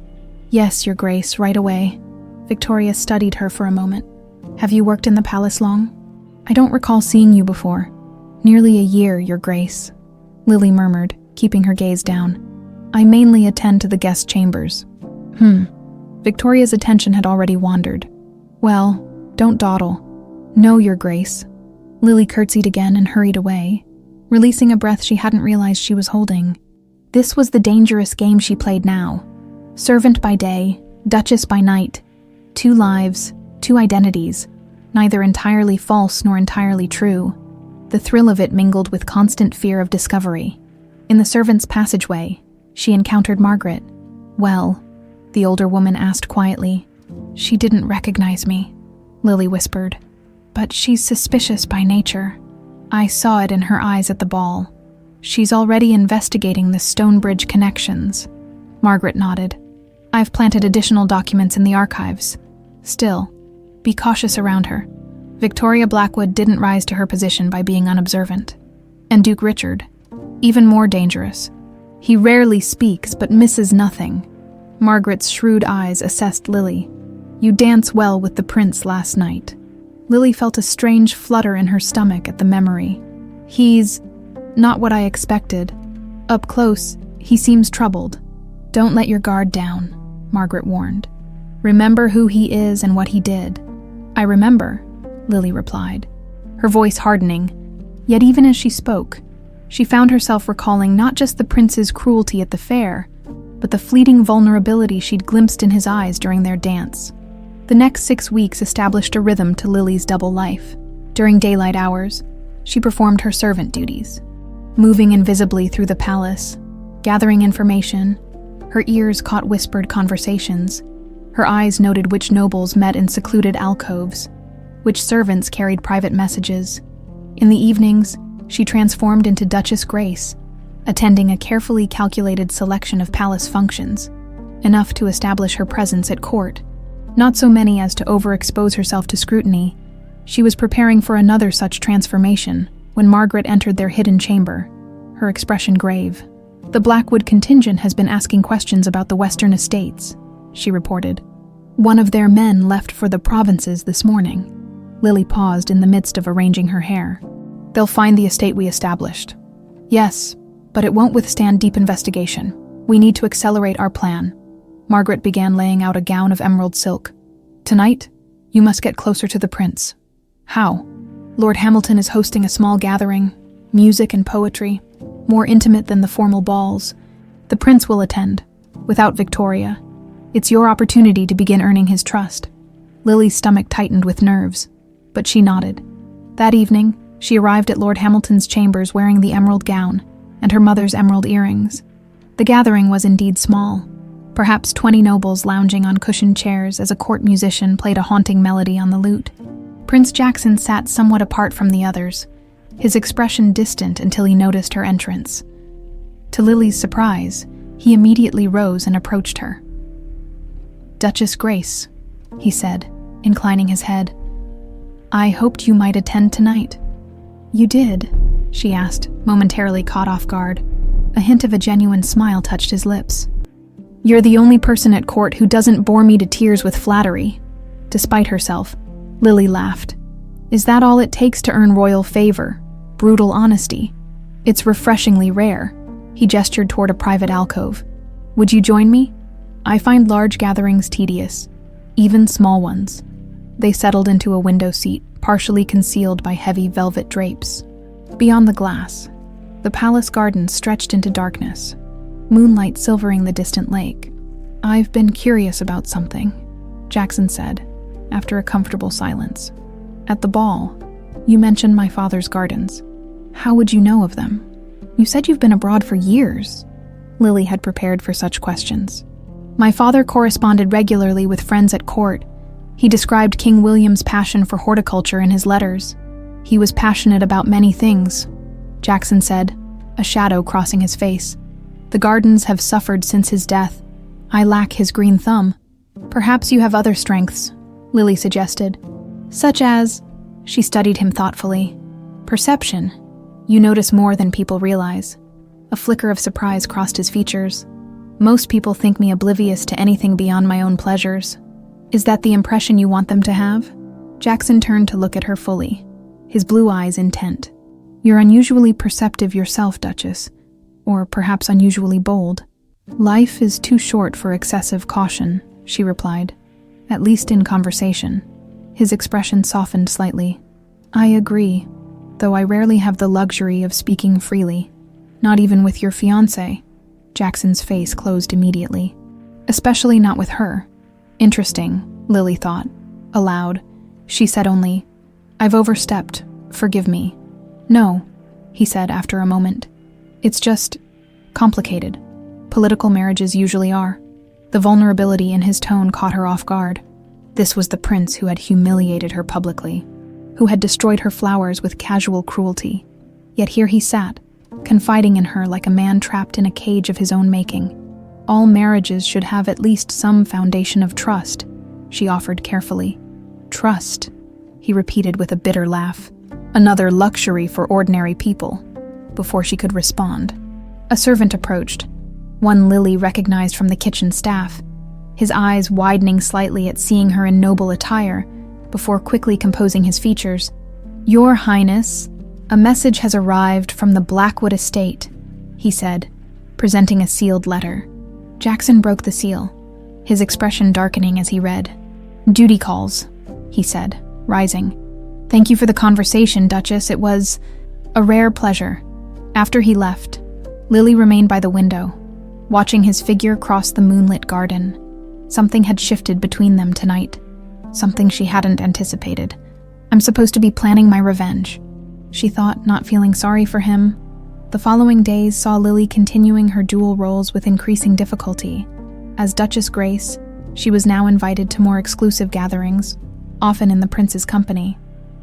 Speaker 1: "Yes, Your Grace, right away." Victoria studied her for a moment. "Have you worked in the palace long?" "I don't recall seeing you before." "Nearly a year, Your Grace," Lily murmured, keeping her gaze down. "I mainly attend to the guest chambers." Victoria's attention had already wandered. "Well, don't dawdle." "No, Your Grace." Lily curtsied again and hurried away, releasing a breath she hadn't realized she was holding. This was the dangerous game she played now. Servant by day, Duchess by night. 2 lives, 2 identities, neither entirely false nor entirely true. The thrill of it mingled with constant fear of discovery. In the servants' passageway, she encountered Margaret. "Well," the older woman asked quietly. "She didn't recognize me," Lily whispered. "But she's suspicious by nature. I saw it in her eyes at the ball. She's already investigating the Stonebridge connections." Margaret nodded. "I've planted additional documents in the archives. Still, be cautious around her." Victoria Blackwood didn't rise to her position by being unobservant. And Duke Richard, even more dangerous. He rarely speaks but misses nothing. Margaret's shrewd eyes assessed Lily. "You dance well with the prince last night." Lily felt a strange flutter in her stomach at the memory. "He's not what I expected. Up close, he seems troubled." "Don't let your guard down," Margaret warned. "Remember who he is and what he did." "I remember," Lily replied, her voice hardening. Yet even as she spoke, she found herself recalling not just the prince's cruelty at the fair, but the fleeting vulnerability she'd glimpsed in his eyes during their dance. The next 6 weeks established a rhythm to Lily's double life. During daylight hours, she performed her servant duties, moving invisibly through the palace, gathering information. Her ears caught whispered conversations. Her eyes noted which nobles met in secluded alcoves, which servants carried private messages. In the evenings, She transformed into Duchess Grace, attending a carefully calculated selection of palace functions, enough to establish her presence at court. Not so many as to overexpose herself to scrutiny. She was preparing for another such transformation when Margaret entered their hidden chamber, her expression grave. "The Blackwood contingent has been asking questions about the Western estates," she reported. "One of their men left for the provinces this morning." Lily paused in the midst of arranging her hair. "They'll find the estate we established." "Yes, but it won't withstand deep investigation. We need to accelerate our plan." Margaret began laying out a gown of emerald silk. "Tonight, you must get closer to the prince." "How?" "Lord Hamilton is hosting a small gathering, music and poetry, more intimate than the formal balls. The prince will attend, without Victoria. It's your opportunity to begin earning his trust." Lily's stomach tightened with nerves, but she nodded. That evening, she arrived at Lord Hamilton's chambers wearing the emerald gown and her mother's emerald earrings. The gathering was indeed small, perhaps 20 nobles lounging on cushioned chairs as a court musician played a haunting melody on the lute. Prince Jackson sat somewhat apart from the others, his expression distant until he noticed her entrance. To Lily's surprise, he immediately rose and approached her. "Duchess Grace," he said, inclining his head. "I hoped you might attend tonight." "You did?" she asked, momentarily caught off guard. A hint of a genuine smile touched his lips. "You're the only person at court who doesn't bore me to tears with flattery." Despite herself, Lily laughed. "Is that all it takes to earn royal favor? Brutal honesty? It's refreshingly rare." He gestured toward a private alcove. "Would you join me? I find large gatherings tedious, even small ones." They settled into a window seat, partially concealed by heavy velvet drapes. Beyond the glass, the palace garden stretched into darkness, moonlight silvering the distant lake. "I've been curious about something," Jackson said, after a comfortable silence. "At the ball, you mentioned my father's gardens. How would you know of them? You said you've been abroad for years." Lily had prepared for such questions. "My father corresponded regularly with friends at court. He described King William's passion for horticulture in his letters. He was passionate about many things," Jackson said, a shadow crossing his face. "The gardens have suffered since his death. I lack his green thumb." "Perhaps you have other strengths," Lily suggested. "Such as," she studied him thoughtfully, "perception. You notice more than people realize." A flicker of surprise crossed his features. "Most people think me oblivious to anything beyond my own pleasures. Is that the impression you want them to have?" Jackson turned to look at her fully, his blue eyes intent. "You're unusually perceptive yourself, Duchess, or perhaps unusually bold." "Life is too short for excessive caution," she replied, "at least in conversation." His expression softened slightly. "I agree, though I rarely have the luxury of speaking freely. Not even with your fiancé." Jackson's face closed immediately. "Especially not with her." "Interesting," Lily thought. Aloud, she said only, "I've overstepped. Forgive me." "No," he said after a moment. "It's just complicated. Political marriages usually are." The vulnerability in his tone caught her off guard. This was the prince who had humiliated her publicly, who had destroyed her flowers with casual cruelty. Yet here he sat, confiding in her like a man trapped in a cage of his own making. "All marriages should have at least some foundation of trust," she offered carefully. "Trust," he repeated with a bitter laugh. "Another luxury for ordinary people." Before she could respond, a servant approached, one Lily recognized from the kitchen staff, his eyes widening slightly at seeing her in noble attire, before quickly composing his features. "Your Highness, a message has arrived from the Blackwood estate," he said, presenting a sealed letter. Jackson broke the seal, his expression darkening as he read. "Duty calls," he said, rising. "Thank you for the conversation, Duchess. It was a rare pleasure." After he left, Lily remained by the window, watching his figure cross the moonlit garden. Something had shifted between them tonight, something she hadn't anticipated. "I'm supposed to be planning my revenge," she thought, not feeling sorry for him. The following days saw Lily continuing her dual roles with increasing difficulty. As Duchess Grace, she was now invited to more exclusive gatherings, often in the prince's company.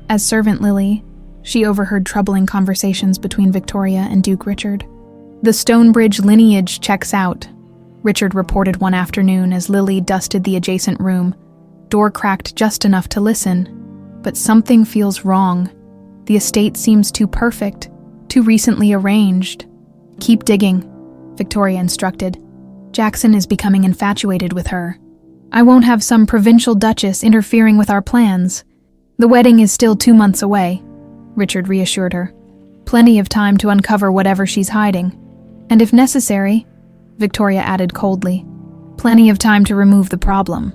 Speaker 1: As servant Lily, She overheard troubling conversations between Victoria and Duke Richard. "The Stonebridge lineage checks out," Richard reported one afternoon as Lily dusted the adjacent room. Door cracked just enough to listen. "But something feels wrong. The estate seems too perfect, too recently arranged." "Keep digging," Victoria instructed. "Jackson is becoming infatuated with her. I won't have some provincial duchess interfering with our plans. The wedding is still 2 months away," Richard reassured her. "Plenty of time to uncover whatever she's hiding. And if necessary," Victoria added coldly, "plenty of time to remove the problem."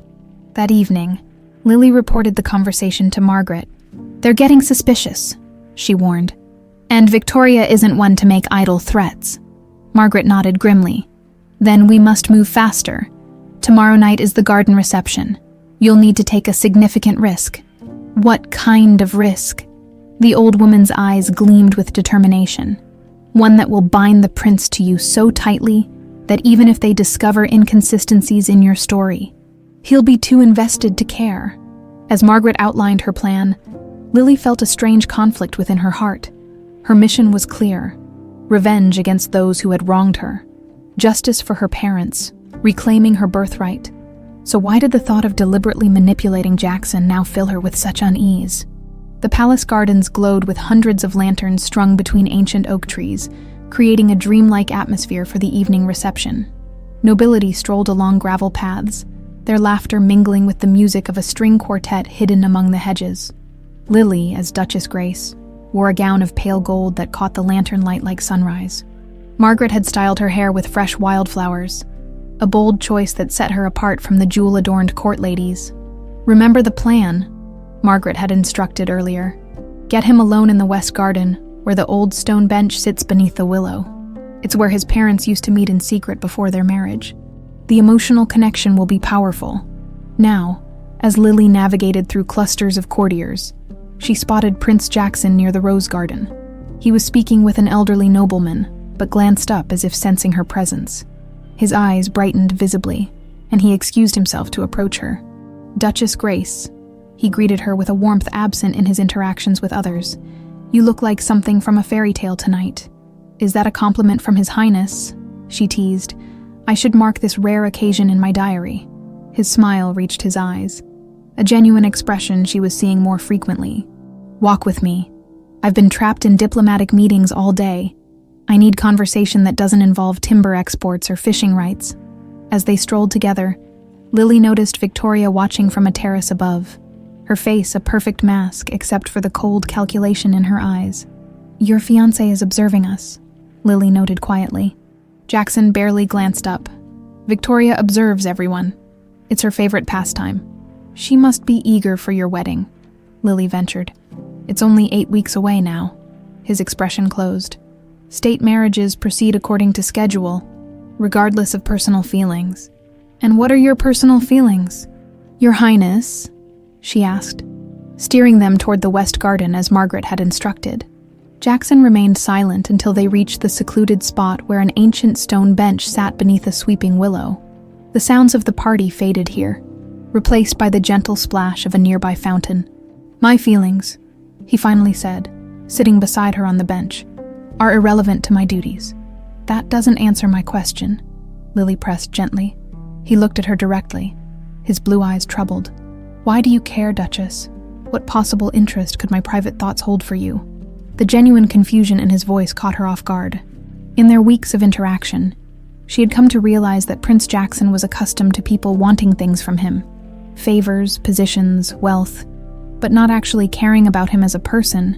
Speaker 1: That evening, Lily reported the conversation to Margaret. "They're getting suspicious," she warned. "And Victoria isn't one to make idle threats." Margaret nodded grimly. "Then we must move faster. Tomorrow night is the garden reception. You'll need to take a significant risk." "What kind of risk?" The old woman's eyes gleamed with determination. "One that will bind the prince to you so tightly that even if they discover inconsistencies in your story, he'll be too invested to care." As Margaret outlined her plan, Lily felt a strange conflict within her heart. Her mission was clear: revenge against those who had wronged her, justice for her parents, reclaiming her birthright. So why did the thought of deliberately manipulating Jackson now fill her with such unease? The palace gardens glowed with hundreds of lanterns strung between ancient oak trees, creating a dreamlike atmosphere for the evening reception. Nobility strolled along gravel paths, their laughter mingling with the music of a string quartet hidden among the hedges. Lily, as Duchess Grace, wore a gown of pale gold that caught the lantern light like sunrise. Margaret had styled her hair with fresh wildflowers, a bold choice that set her apart from the jewel-adorned court ladies. "Remember the plan," Margaret had instructed earlier. "Get him alone in the west garden, where the old stone bench sits beneath the willow. It's where his parents used to meet in secret before their marriage. The emotional connection will be powerful." Now, as Lily navigated through clusters of courtiers, she spotted Prince Jackson near the rose garden. He was speaking with an elderly nobleman, but glanced up as if sensing her presence. His eyes brightened visibly, and he excused himself to approach her. "Duchess Grace," he greeted her with a warmth absent in his interactions with others. "You look like something from a fairy tale tonight." "Is that a compliment from His Highness?" she teased. "I should mark this rare occasion in my diary." His smile reached his eyes, a genuine expression she was seeing more frequently. "Walk with me. I've been trapped in diplomatic meetings all day. I need conversation that doesn't involve timber exports or fishing rights." As they strolled together, Lily noticed Victoria watching from a terrace above, her face a perfect mask except for the cold calculation in her eyes. "Your fiancé is observing us," Lily noted quietly. Jackson barely glanced up. "Victoria observes everyone. It's her favorite pastime. She must be eager for your wedding," Lily ventured. "It's only 8 weeks away now." His expression closed. "State marriages proceed according to schedule, regardless of personal feelings." "And what are your personal feelings?" "Your Highness?" she asked, steering them toward the west garden as Margaret had instructed. Jackson remained silent until they reached the secluded spot where an ancient stone bench sat beneath a sweeping willow. The sounds of the party faded here, replaced by the gentle splash of a nearby fountain. "My feelings," he finally said, sitting beside her on the bench, "are irrelevant to my duties." "That doesn't answer my question," Lily pressed gently. He looked at her directly, his blue eyes troubled. "Why do you care, Duchess? What possible interest could my private thoughts hold for you?" The genuine confusion in his voice caught her off guard. In their weeks of interaction, she had come to realize that Prince Jackson was accustomed to people wanting things from him. Favors, positions, wealth, but not actually caring about him as a person.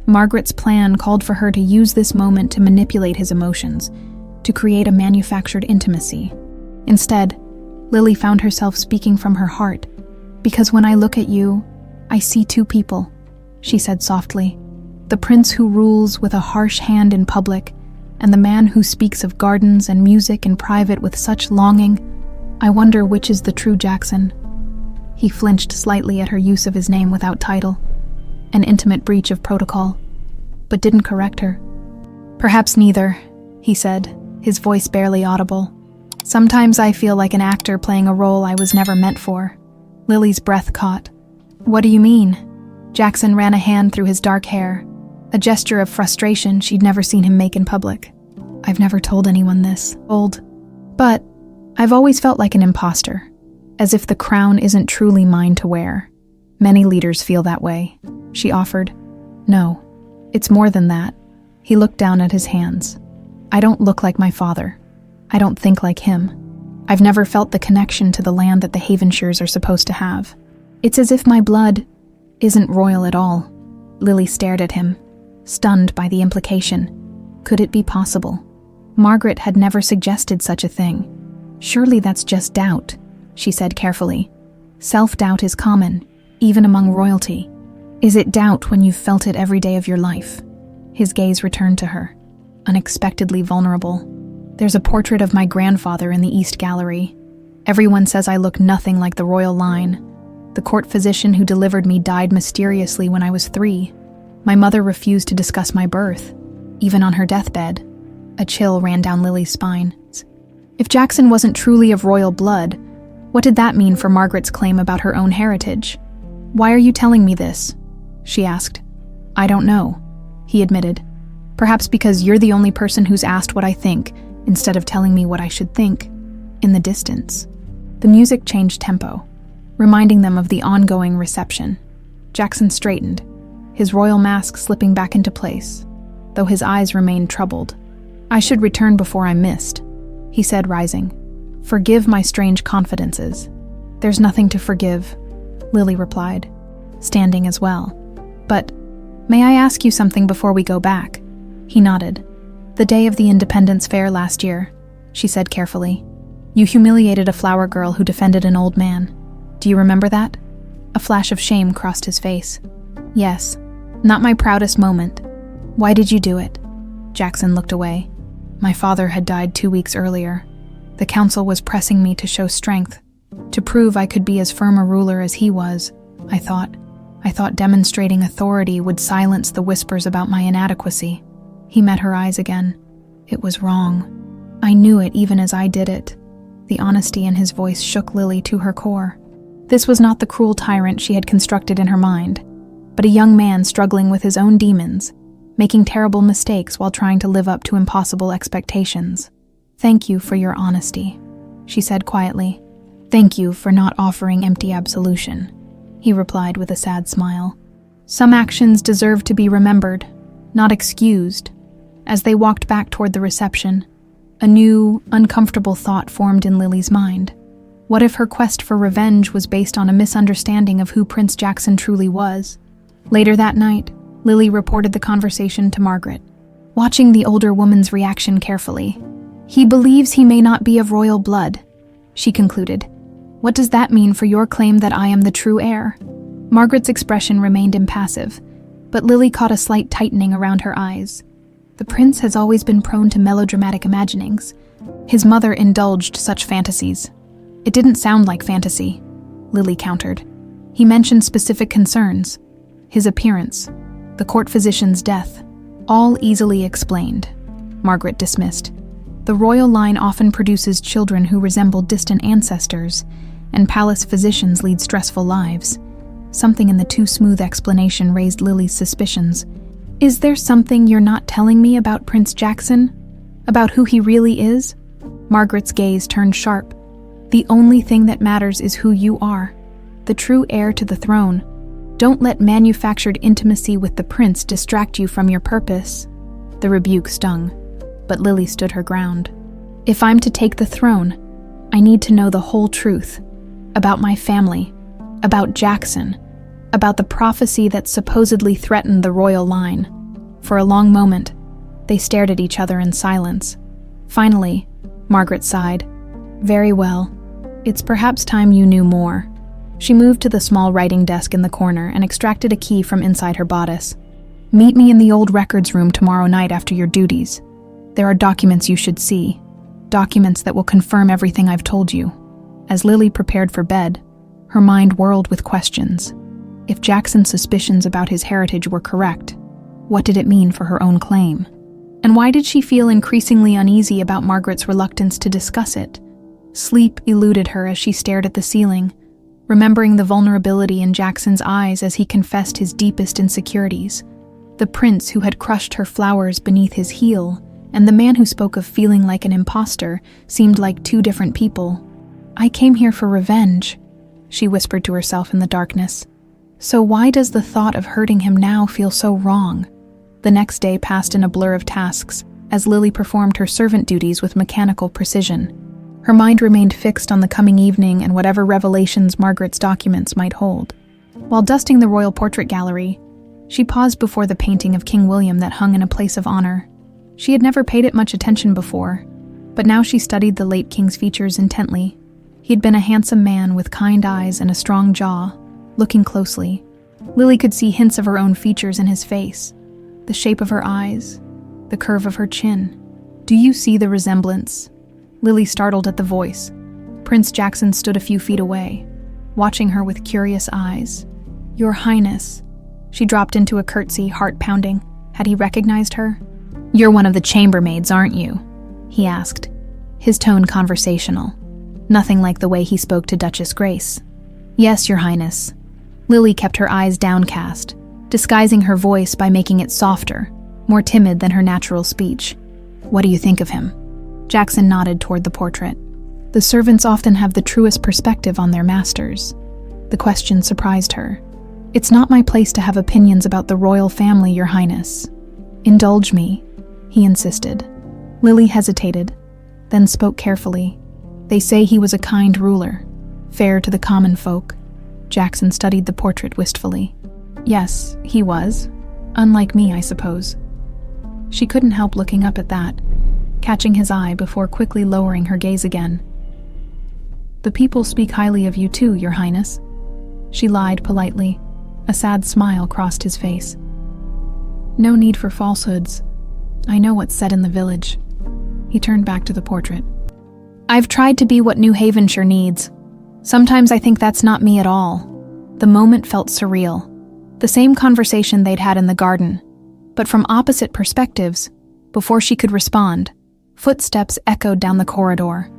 Speaker 1: Margaret's plan called for her to use this moment to manipulate his emotions, to create a manufactured intimacy. Instead, Lily found herself speaking from her heart. "Because when I look at you, I see 2 people," she said softly. "The prince who rules with a harsh hand in public, and the man who speaks of gardens and music in private with such longing. I wonder which is the true Jackson." He flinched slightly at her use of his name without title, an intimate breach of protocol, but didn't correct her. "Perhaps neither," he said, his voice barely audible. "Sometimes I feel like an actor playing a role I was never meant for." Lily's breath caught. "What do you mean?" Jackson ran a hand through his dark hair, a gesture of frustration she'd never seen him make in public. "I've never told anyone this. But I've always felt like an imposter, as if the crown isn't truly mine to wear. Many leaders feel that way," she offered. "No, it's more than that." He looked down at his hands. "I don't look like my father. I don't think like him. I've never felt the connection to the land that the Havenshires are supposed to have. It's as if my blood isn't royal at all." Lily stared at him, stunned by the implication. Could it be possible? Margaret had never suggested such a thing. "Surely that's just doubt," she said carefully. "Self-doubt is common, even among royalty. Is it doubt when you've felt it every day of your life?" His gaze returned to her, unexpectedly vulnerable. "There's a portrait of my grandfather in the East Gallery. Everyone says I look nothing like the royal line. The court physician who delivered me died mysteriously when I was 3. My mother refused to discuss my birth, even on her deathbed." A chill ran down Lily's spine. If Jackson wasn't truly of royal blood, what did that mean for Margaret's claim about her own heritage? "Why are you telling me this?" she asked. "I don't know," he admitted. "Perhaps because you're the only person who's asked what I think, instead of telling me what I should think." In the distance, the music changed tempo, reminding them of the ongoing reception. Jackson straightened, his royal mask slipping back into place, though his eyes remained troubled. "I should return before I'm missed," he said, rising. "Forgive my strange confidences." "There's nothing to forgive," Lily replied, standing as well. "But may I ask you something before we go back?" He nodded. "The day of the Independence Fair last year," she said carefully, "you humiliated a flower girl who defended an old man. Do you remember that?" A flash of shame crossed his face. "Yes, not my proudest moment." "Why did you do it?" Jackson looked away. "My father had died 2 weeks earlier. The council was pressing me to show strength, to prove I could be as firm a ruler as he was. I thought demonstrating authority would silence the whispers about my inadequacy." He met her eyes again. "It was wrong. I knew it even as I did it." The honesty in his voice shook Lily to her core. This was not the cruel tyrant she had constructed in her mind, but a young man struggling with his own demons, making terrible mistakes while trying to live up to impossible expectations. "Thank you for your honesty," she said quietly. "Thank you for not offering empty absolution," he replied with a sad smile. Some actions deserve to be remembered, not excused. As they walked back toward the reception, a new, uncomfortable thought formed in Lily's mind. What if her quest for revenge was based on a misunderstanding of who Prince Jackson truly was? Later that night, Lily reported the conversation to Margaret, watching the older woman's reaction carefully. "He believes he may not be of royal blood," she concluded. "What does that mean for your claim that I am the true heir?" Margaret's expression remained impassive, but Lily caught a slight tightening around her eyes. The prince has always been prone to melodramatic imaginings. His mother indulged such fantasies. "It didn't sound like fantasy," Lily countered. "He mentioned specific concerns. His appearance, the court physician's death, all easily explained," Margaret dismissed. "The royal line often produces children who resemble distant ancestors, and palace physicians lead stressful lives." Something in the too smooth explanation raised Lily's suspicions. "Is there something you're not telling me about Prince Jackson? About who he really is?" Margaret's gaze turned sharp. "The only thing that matters is who you are, the true heir to the throne. Don't let manufactured intimacy with the prince distract you from your purpose." The rebuke stung, but Lily stood her ground. "If I'm to take the throne, I need to know the whole truth. About my family, about Jackson, about the prophecy that supposedly threatened the royal line." For a long moment, they stared at each other in silence. Finally, Margaret sighed. "Very well. It's perhaps time you knew more." She moved to the small writing desk in the corner and extracted a key from inside her bodice. "Meet me in the old records room tomorrow night after your duties. There are documents you should see, documents that will confirm everything I've told you." As Lily prepared for bed, her mind whirled with questions. If Jackson's suspicions about his heritage were correct, what did it mean for her own claim? And why did she feel increasingly uneasy about Margaret's reluctance to discuss it? Sleep eluded her as she stared at the ceiling, remembering the vulnerability in Jackson's eyes as he confessed his deepest insecurities. The prince who had crushed her flowers beneath his heel, and the man who spoke of feeling like an imposter seemed like two different people. "I came here for revenge," she whispered to herself in the darkness. "So why does the thought of hurting him now feel so wrong?" The next day passed in a blur of tasks, as Lily performed her servant duties with mechanical precision. Her mind remained fixed on the coming evening and whatever revelations Margaret's documents might hold. While dusting the royal portrait gallery, she paused before the painting of King William that hung in a place of honor. She had never paid it much attention before, but now she studied the late king's features intently. He'd been a handsome man with kind eyes and a strong jaw. Looking closely, Lily could see hints of her own features in his face, the shape of her eyes, the curve of her chin. "Do you see the resemblance?" Lily startled at the voice. Prince Jackson stood a few feet away, watching her with curious eyes. "Your Highness." She dropped into a curtsy, heart pounding. Had he recognized her? "You're one of the chambermaids, aren't you?" he asked, his tone conversational. Nothing like the way he spoke to Duchess Grace. "Yes, Your Highness." Lily kept her eyes downcast, disguising her voice by making it softer, more timid than her natural speech. "What do you think of him?" Jackson nodded toward the portrait. The servants often have the truest perspective on their masters. The question surprised her. "It's not my place to have opinions about the royal family, Your Highness." "Indulge me," he insisted. Lily hesitated, then spoke carefully. "They say he was a kind ruler, fair to the common folk." Jackson studied the portrait wistfully. "Yes, he was. Unlike me, I suppose." She couldn't help looking up at that, catching his eye before quickly lowering her gaze again. "The people speak highly of you too, Your Highness." She lied politely. A sad smile crossed his face. "No need for falsehoods. I know what's said in the village." He turned back to the portrait. "I've tried to be what New Havenshire needs. Sometimes I think that's not me at all." The moment felt surreal. The same conversation they'd had in the garden, but from opposite perspectives. Before she could respond, footsteps echoed down the corridor.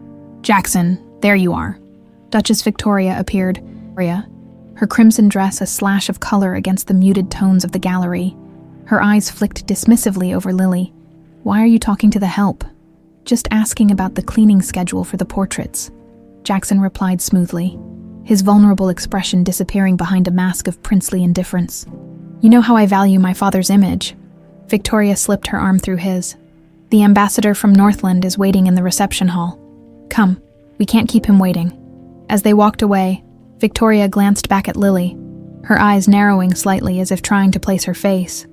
Speaker 1: "Jackson, there you are." Duchess Victoria appeared, her crimson dress a slash of color against the muted tones of the gallery. Her eyes flicked dismissively over Lily. "Why are you talking to the help?" "Just asking about the cleaning schedule for the portraits," Jackson replied smoothly, his vulnerable expression disappearing behind a mask of princely indifference. "You know how I value my father's image." Victoria slipped her arm through his. "The ambassador from Northland is waiting in the reception hall. Come, we can't keep him waiting." As they walked away, Victoria glanced back at Lily, her eyes narrowing slightly as if trying to place her face.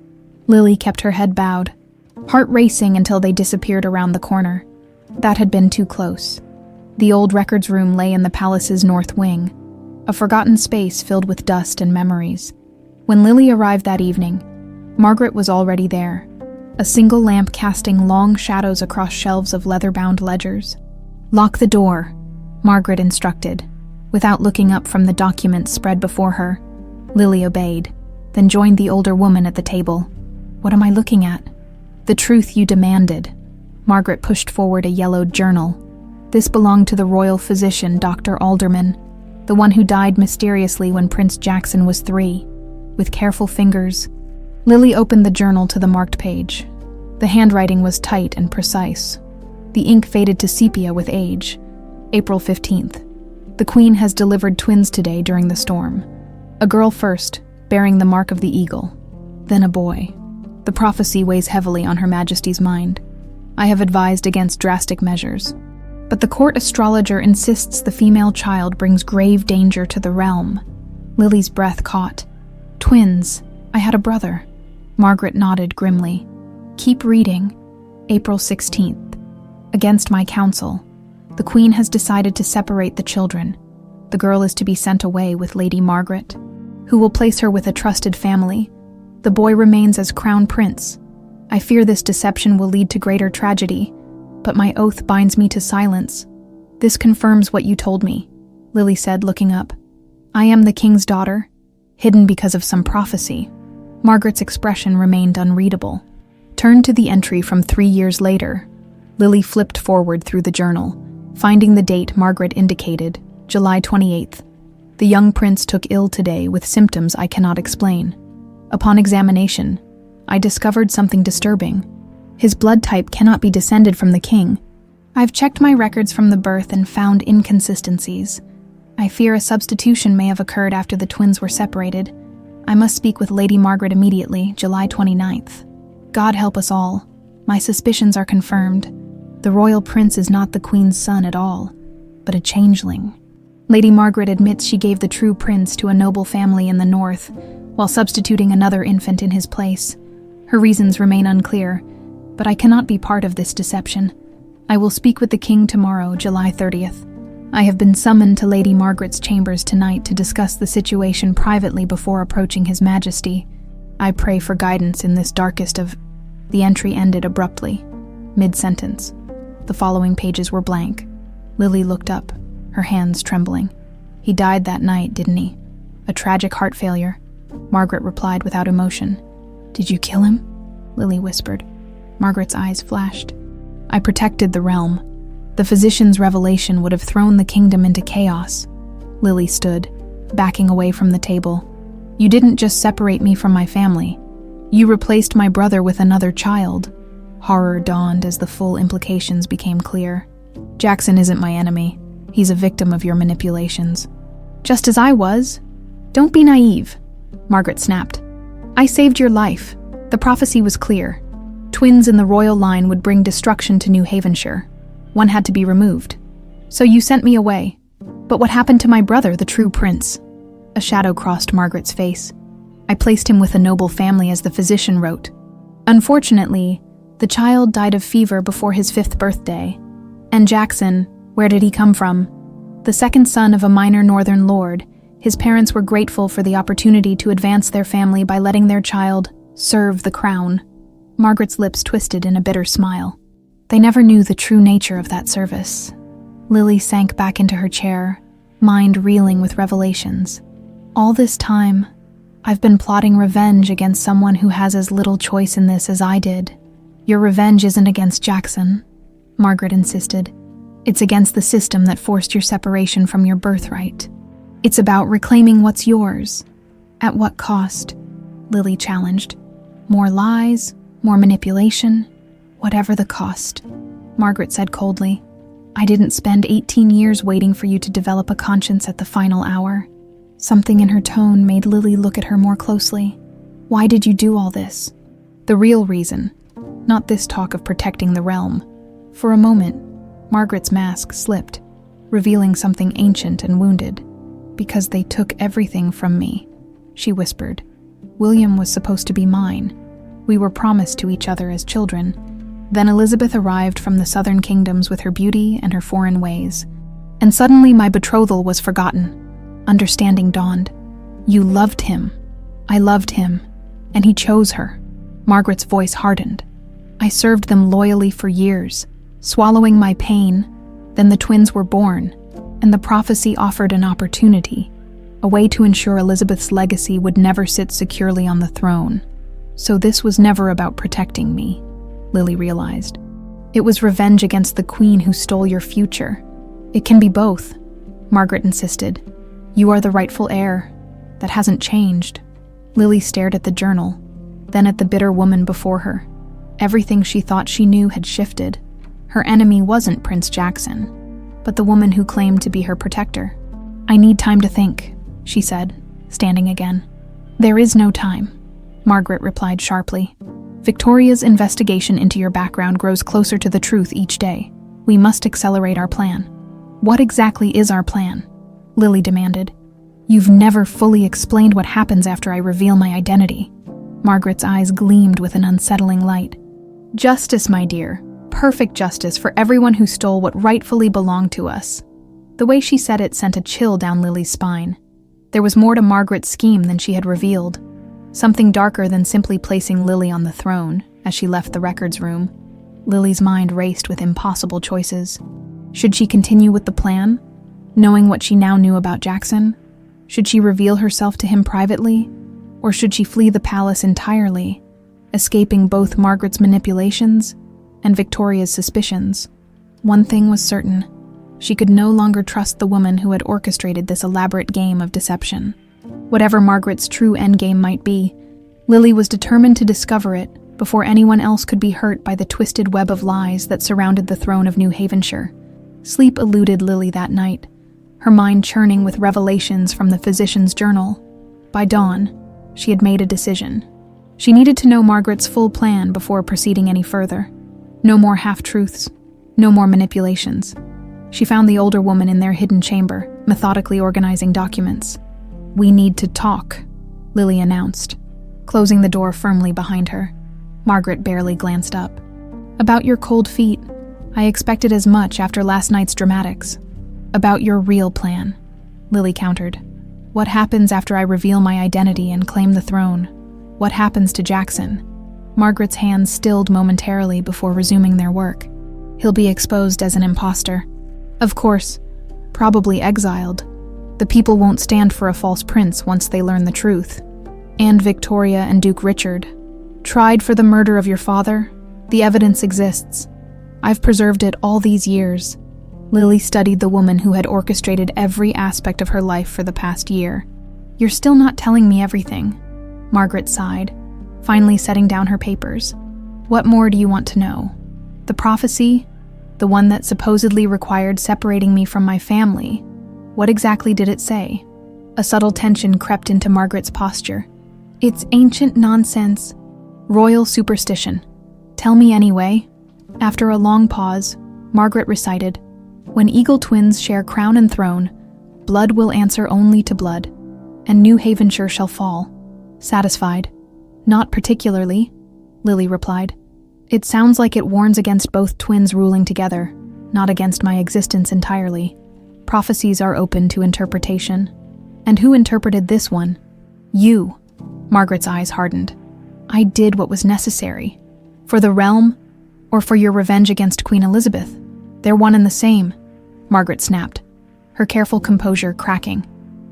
Speaker 1: Lily kept her head bowed, heart racing until they disappeared around the corner. That had been too close. The old records room lay in the palace's north wing, a forgotten space filled with dust and memories. When Lily arrived that evening, Margaret was already there, a single lamp casting long shadows across shelves of leather-bound ledgers. "Lock the door," Margaret instructed, without looking up from the documents spread before her. Lily obeyed, then joined the older woman at the table. "What am I looking at?" "The truth you demanded." Margaret pushed forward a yellowed journal. This belonged to the royal physician, Dr. Alderman, the one who died mysteriously when Prince Jackson was 3. With careful fingers, Lily opened the journal to the marked page. The handwriting was tight and precise. The ink faded to sepia with age. April 15th. "The Queen has delivered twins today during the storm. A girl first, bearing the mark of the eagle. Then a boy. The prophecy weighs heavily on Her Majesty's mind. I have advised against drastic measures, but the court astrologer insists the female child brings grave danger to the realm." Lily's breath caught. "Twins. I had a brother." Margaret nodded grimly. "Keep reading." April 16th. "Against my counsel, the Queen has decided to separate the children. The girl is to be sent away with Lady Margaret, who will place her with a trusted family. The boy remains as Crown Prince. I fear this deception will lead to greater tragedy, but my oath binds me to silence." "This confirms what you told me," Lily said, looking up. "I am the king's daughter, hidden because of some prophecy." Margaret's expression remained unreadable. Turned to the entry from 3 years later. Lily flipped forward through the journal, finding the date Margaret indicated, July 28th. "The young prince took ill today with symptoms I cannot explain. Upon examination, I discovered something disturbing. His blood type cannot be descended from the king. I've checked my records from the birth and found inconsistencies. I fear a substitution may have occurred after the twins were separated. I must speak with Lady Margaret immediately, July 29th. God help us all. My suspicions are confirmed. The royal prince is not the queen's son at all, but a changeling. Lady Margaret admits she gave the true prince to a noble family in the north, while substituting another infant in his place. Her reasons remain unclear, but I cannot be part of this deception. I will speak with the king tomorrow, July 30th. I have been summoned to Lady Margaret's chambers tonight to discuss the situation privately before approaching His Majesty. I pray for guidance in this darkest of... The entry ended abruptly, mid-sentence. The following pages were blank. Lily looked up, her hands trembling. He died that night, didn't he? A tragic heart failure. Margaret replied without emotion. Did you kill him? Lily whispered. Margaret's eyes flashed. I protected the realm. The physician's revelation would have thrown the kingdom into chaos. Lily stood, backing away from the table. You didn't just separate me from my family. You replaced my brother with another child. Horror dawned as the full implications became clear. Jackson isn't my enemy. He's a victim of your manipulations. Just as I was. Don't be naive, Margaret snapped. I saved your life. The prophecy was clear. Twins in the royal line would bring destruction to New Havenshire. One had to be removed. So you sent me away. But what happened to my brother, the true prince? A shadow crossed Margaret's face. I placed him with a noble family, as the physician wrote. Unfortunately, the child died of fever before his 5th birthday. And Jackson, where did he come from? The second son of a minor northern lord, his parents were grateful for the opportunity to advance their family by letting their child serve the crown. Margaret's lips twisted in a bitter smile. They never knew the true nature of that service. Lily sank back into her chair, mind reeling with revelations. All this time, I've been plotting revenge against someone who has as little choice in this as I did. Your revenge isn't against Jackson, Margaret insisted. It's against the system that forced your separation from your birthright. It's about reclaiming what's yours. At what cost? Lily challenged. More lies? More manipulation? Whatever the cost, Margaret said coldly. I didn't spend 18 years waiting for you to develop a conscience at the final hour. Something in her tone made Lily look at her more closely. Why did you do all this? The real reason, not this talk of protecting the realm. For a moment, Margaret's mask slipped, revealing something ancient and wounded. Because they took everything from me, she whispered. William was supposed to be mine. We were promised to each other as children. Then Elizabeth arrived from the southern kingdoms with her beauty and her foreign ways. And suddenly my betrothal was forgotten. Understanding dawned. You loved him. I loved him. And he chose her. Margaret's voice hardened. I served them loyally for years, swallowing my pain. Then the twins were born, and the prophecy offered an opportunity, a way to ensure Elizabeth's legacy would never sit securely on the throne. So this was never about protecting me, Lily realized. It was revenge against the queen who stole your future. It can be both, Margaret insisted. You are the rightful heir. That hasn't changed. Lily stared at the journal, then at the bitter woman before her. Everything she thought she knew had shifted. Her enemy wasn't Prince Jackson, but the woman who claimed to be her protector. I need time to think, she said, standing again. There is no time, Margaret replied sharply. Victoria's investigation into your background grows closer to the truth each day. We must accelerate our plan. What exactly is our plan? Lily demanded. You've never fully explained what happens after I reveal my identity. Margaret's eyes gleamed with an unsettling light. Justice, my dear. Perfect justice for everyone who stole what rightfully belonged to us. The way she said it sent a chill down Lily's spine. There was more to Margaret's scheme than she had revealed. Something darker than simply placing Lily on the throne as she left the records room. Lily's mind raced with impossible choices. Should she continue with the plan, knowing what she now knew about Jackson? Should she reveal herself to him privately? Or should she flee the palace entirely, escaping both Margaret's manipulations and Victoria's suspicions? One thing was certain. She could no longer trust the woman who had orchestrated this elaborate game of deception. Whatever Margaret's true endgame might be, Lily was determined to discover it before anyone else could be hurt by the twisted web of lies that surrounded the throne of New Havenshire. Sleep eluded Lily that night, her mind churning with revelations from the physician's journal. By dawn, she had made a decision. She needed to know Margaret's full plan before proceeding any further. No more half-truths, no more manipulations. She found the older woman in their hidden chamber, methodically organizing documents. "We need to talk," Lily announced, closing the door firmly behind her. Margaret barely glanced up. "About your cold feet. I expected as much after last night's dramatics. About your real plan," Lily countered. "What happens after I reveal my identity and claim the throne? What happens to Jackson?" Margaret's hands stilled momentarily before resuming their work. "He'll be exposed as an imposter. Of course, probably exiled. The people won't stand for a false prince once they learn the truth. And Victoria and Duke Richard, tried for the murder of your father? The evidence exists. I've preserved it all these years." Lily studied the woman who had orchestrated every aspect of her life for the past year. "You're still not telling me everything," Margaret sighed, finally setting down her papers. "What more do you want to know? The prophecy? The one that supposedly required separating me from my family. What exactly did it say?" A subtle tension crept into Margaret's posture. "It's ancient nonsense. Royal superstition. Tell me anyway." After a long pause, Margaret recited, "When eagle twins share crown and throne, blood will answer only to blood, and New Havenshire shall fall." "Satisfied?" "Not particularly," Lily replied. "It sounds like it warns against both twins ruling together, not against my existence entirely. Prophecies are open to interpretation. And who interpreted this one?" "You." Margaret's eyes hardened. "I did what was necessary. For the realm, or for your revenge against Queen Elizabeth? They're one and the same," Margaret snapped, her careful composure cracking.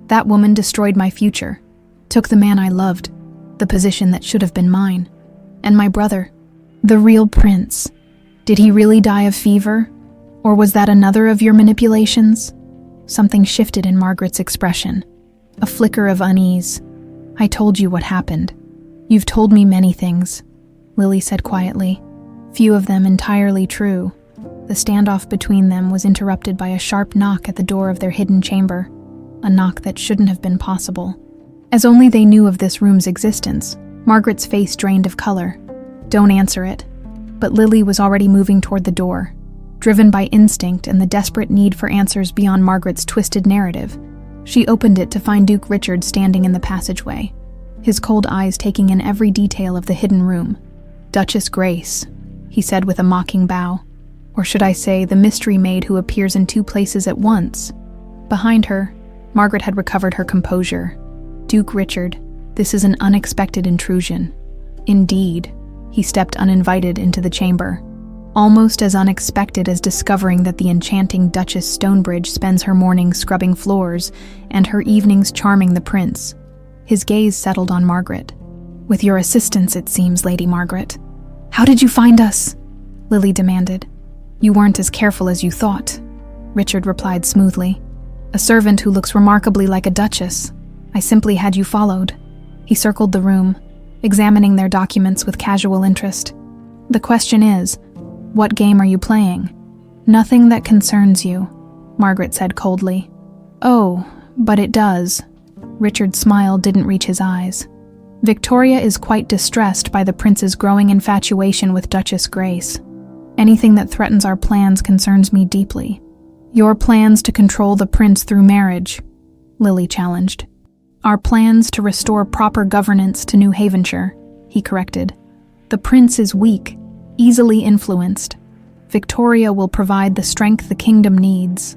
Speaker 1: "That woman destroyed my future, took the man I loved, the position that should have been mine, and my brother, the real prince. Did he really die of fever? Or was that another of your manipulations?" Something shifted in Margaret's expression, a flicker of unease. "I told you what happened. You've told me many things," Lily said quietly, few of them entirely true. The standoff between them was interrupted by a sharp knock at the door of their hidden chamber, a knock that shouldn't have been possible. As only they knew of this room's existence, Margaret's face drained of color. "Don't answer it." But Lily was already moving toward the door, driven by instinct and the desperate need for answers beyond Margaret's twisted narrative. She opened it to find Duke Richard standing in the passageway, his cold eyes taking in every detail of the hidden room. "Duchess Grace," he said with a mocking bow. "Or should I say, the mystery maid who appears in two places at once?" Behind her, Margaret had recovered her composure. "Duke Richard, this is an unexpected intrusion." Indeed, he stepped uninvited into the chamber, almost as unexpected as discovering that the enchanting Duchess Stonebridge spends her mornings scrubbing floors and her evenings charming the prince. His gaze settled on Margaret. "With your assistance, it seems, Lady Margaret." "How did you find us?" Lily demanded. "You weren't as careful as you thought," Richard replied smoothly. "A servant who looks remarkably like a duchess. I simply had you followed." He circled the room, examining their documents with casual interest. "The question is, what game are you playing?" "Nothing that concerns you," Margaret said coldly. "Oh, but it does." Richard's smile didn't reach his eyes. "Victoria is quite distressed by the prince's growing infatuation with Duchess Grace. Anything that threatens our plans concerns me deeply." "Your plans to control the prince through marriage," Lily challenged. "Our plans to restore proper governance to New Havenshire," he corrected. "The prince is weak, easily influenced. Victoria will provide the strength the kingdom needs.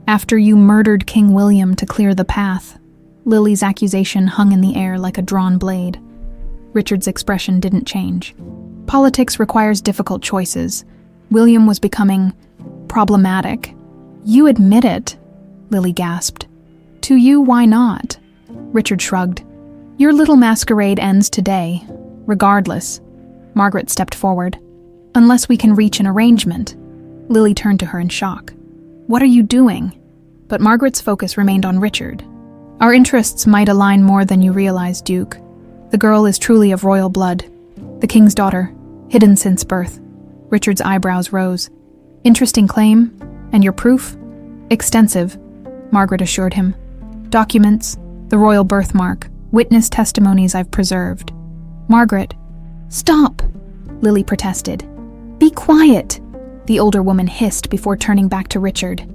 Speaker 1: After you murdered King William to clear the path." Lily's accusation hung in the air like a drawn blade. Richard's expression didn't change. "Politics requires difficult choices. William was becoming problematic." "You admit it," Lily gasped. "To you, why not?" Richard shrugged. "Your little masquerade ends today. Regardless." Margaret stepped forward. "Unless we can reach an arrangement." Lily turned to her in shock. "What are you doing?" But Margaret's focus remained on Richard. "Our interests might align more than you realize, Duke. The girl is truly of royal blood. The king's daughter, hidden since birth. Richard's eyebrows rose. Interesting claim. And your proof? Extensive, Margaret assured him. Documents, the royal birthmark, witness testimonies I've preserved. Margaret. Stop, Lily protested. Be quiet, the older woman hissed before turning back to Richard.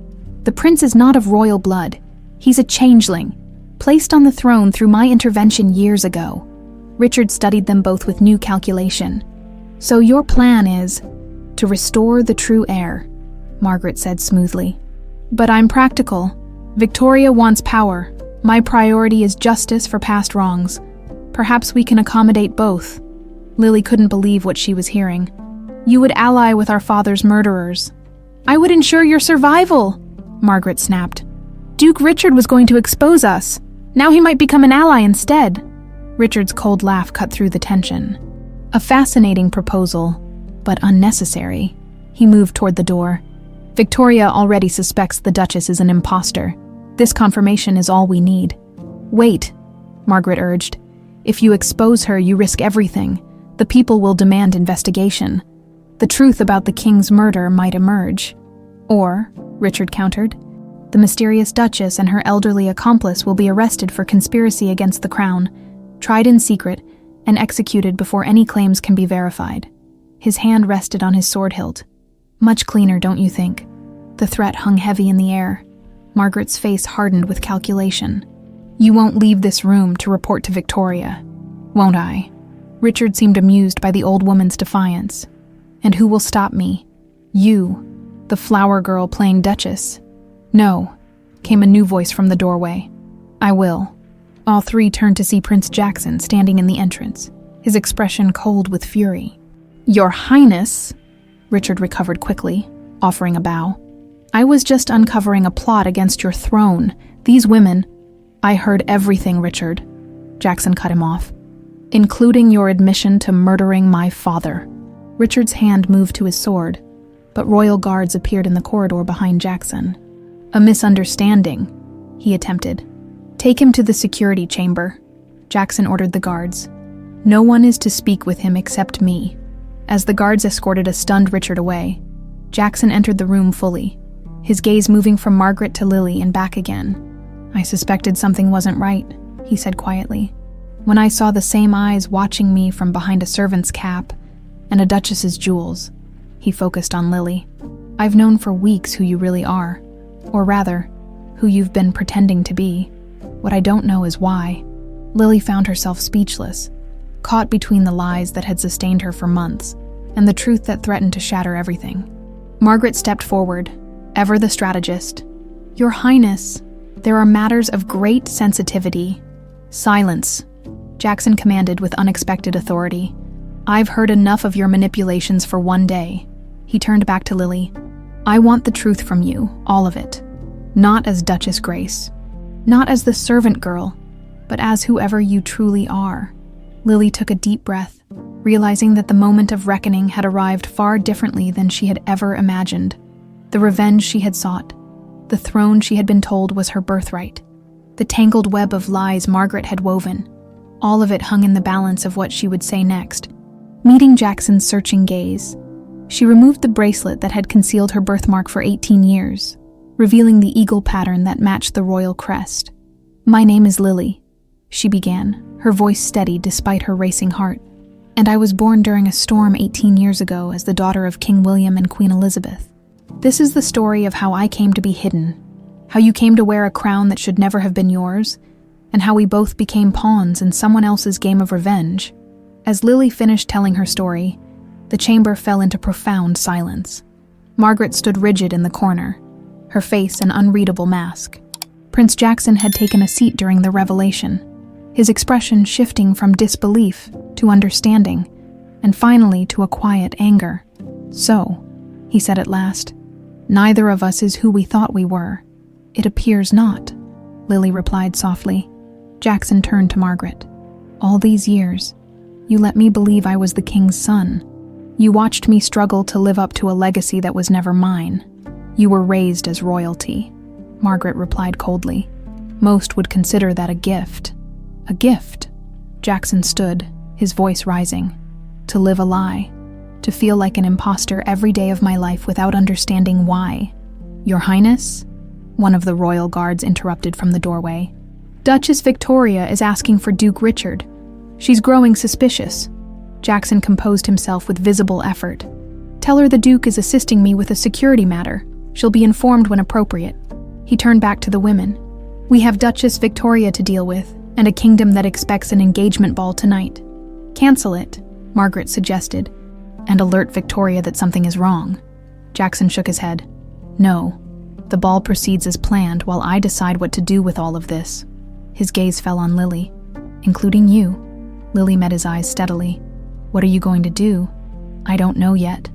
Speaker 1: The prince is not of royal blood. He's a changeling, placed on the throne through my intervention years ago. Richard studied them both with new calculation. So your plan is to restore the true heir, Margaret said smoothly. But I'm practical. Victoria wants power. My priority is justice for past wrongs. Perhaps we can accommodate both. Lily couldn't believe what she was hearing. You would ally with our father's murderers. I would ensure your survival, Margaret snapped. Duke Richard was going to expose us. Now he might become an ally instead. Richard's cold laugh cut through the tension. A fascinating proposal, but unnecessary. He moved toward the door. Victoria already suspects the Duchess is an imposter. This confirmation is all we need. Wait, Margaret urged. If you expose her, you risk everything. The people will demand investigation. The truth about the king's murder might emerge. Or, Richard countered, the mysterious Duchess and her elderly accomplice will be arrested for conspiracy against the crown, tried in secret, and executed before any claims can be verified. His hand rested on his sword hilt. Much cleaner, don't you think? The threat hung heavy in the air. Margaret's face hardened with calculation. You won't leave this room to report to Victoria, won't I? Richard seemed amused by the old woman's defiance. And who will stop me? You, the flower girl playing Duchess. No, came a new voice from the doorway. I will. All three turned to see Prince Jackson standing in the entrance, his expression cold with fury. Your Highness, Richard recovered quickly, offering a bow. I was just uncovering a plot against your throne. These women... I heard everything, Richard. Jackson cut him off. Including your admission to murdering my father. Richard's hand moved to his sword, but royal guards appeared in the corridor behind Jackson. A misunderstanding, he attempted. Take him to the security chamber, Jackson ordered the guards. No one is to speak with him except me. As the guards escorted a stunned Richard away, Jackson entered the room fully, his gaze moving from Margaret to Lily and back again. I suspected something wasn't right, he said quietly. When I saw the same eyes watching me from behind a servant's cap and a duchess's jewels, he focused on Lily. I've known for weeks who you really are, or rather, who you've been pretending to be. What I don't know is why. Lily found herself speechless, caught between the lies that had sustained her for months and the truth that threatened to shatter everything. Margaret stepped forward, ever the strategist. Your Highness, there are matters of great sensitivity. Silence, Jackson commanded with unexpected authority. I've heard enough of your manipulations for one day. He turned back to Lily. I want the truth from you, all of it. Not as Duchess Grace, not as the servant girl, but as whoever you truly are. Lily took a deep breath, realizing that the moment of reckoning had arrived far differently than she had ever imagined. The revenge she had sought, the throne she had been told was her birthright, the tangled web of lies Margaret had woven, all of it hung in the balance of what she would say next. Meeting Jackson's searching gaze, she removed the bracelet that had concealed her birthmark for 18 years, revealing the eagle pattern that matched the royal crest. My name is Lily, she began, her voice steady despite her racing heart. And I was born during a storm 18 years ago as the daughter of King William and Queen Elizabeth. This is the story of how I came to be hidden, how you came to wear a crown that should never have been yours, and how we both became pawns in someone else's game of revenge. As Lily finished telling her story, the chamber fell into profound silence. Margaret stood rigid in the corner, her face an unreadable mask. Prince Jackson had taken a seat during the revelation, his expression shifting from disbelief to understanding, and finally to a quiet anger. So, he said at last, neither of us is who we thought we were. It appears not, Lily replied softly. Jackson turned to Margaret. All these years, you let me believe I was the king's son. You watched me struggle to live up to a legacy that was never mine. You were raised as royalty, Margaret replied coldly. Most would consider that a gift. A gift, Jackson stood, his voice rising. To live a lie. To feel like an imposter every day of my life without understanding why. Your Highness? One of the royal guards interrupted from the doorway. Duchess Victoria is asking for Duke Richard. She's growing suspicious. Jackson composed himself with visible effort. Tell her the Duke is assisting me with a security matter. She'll be informed when appropriate. He turned back to the women. We have Duchess Victoria to deal with, and a kingdom that expects an engagement ball tonight. Cancel it, Margaret suggested, and alert Victoria that something is wrong. Jackson shook his head. No. The ball proceeds as planned while I decide what to do with all of this. His gaze fell on Lily. Including you. Lily met his eyes steadily. What are you going to do? I don't know yet.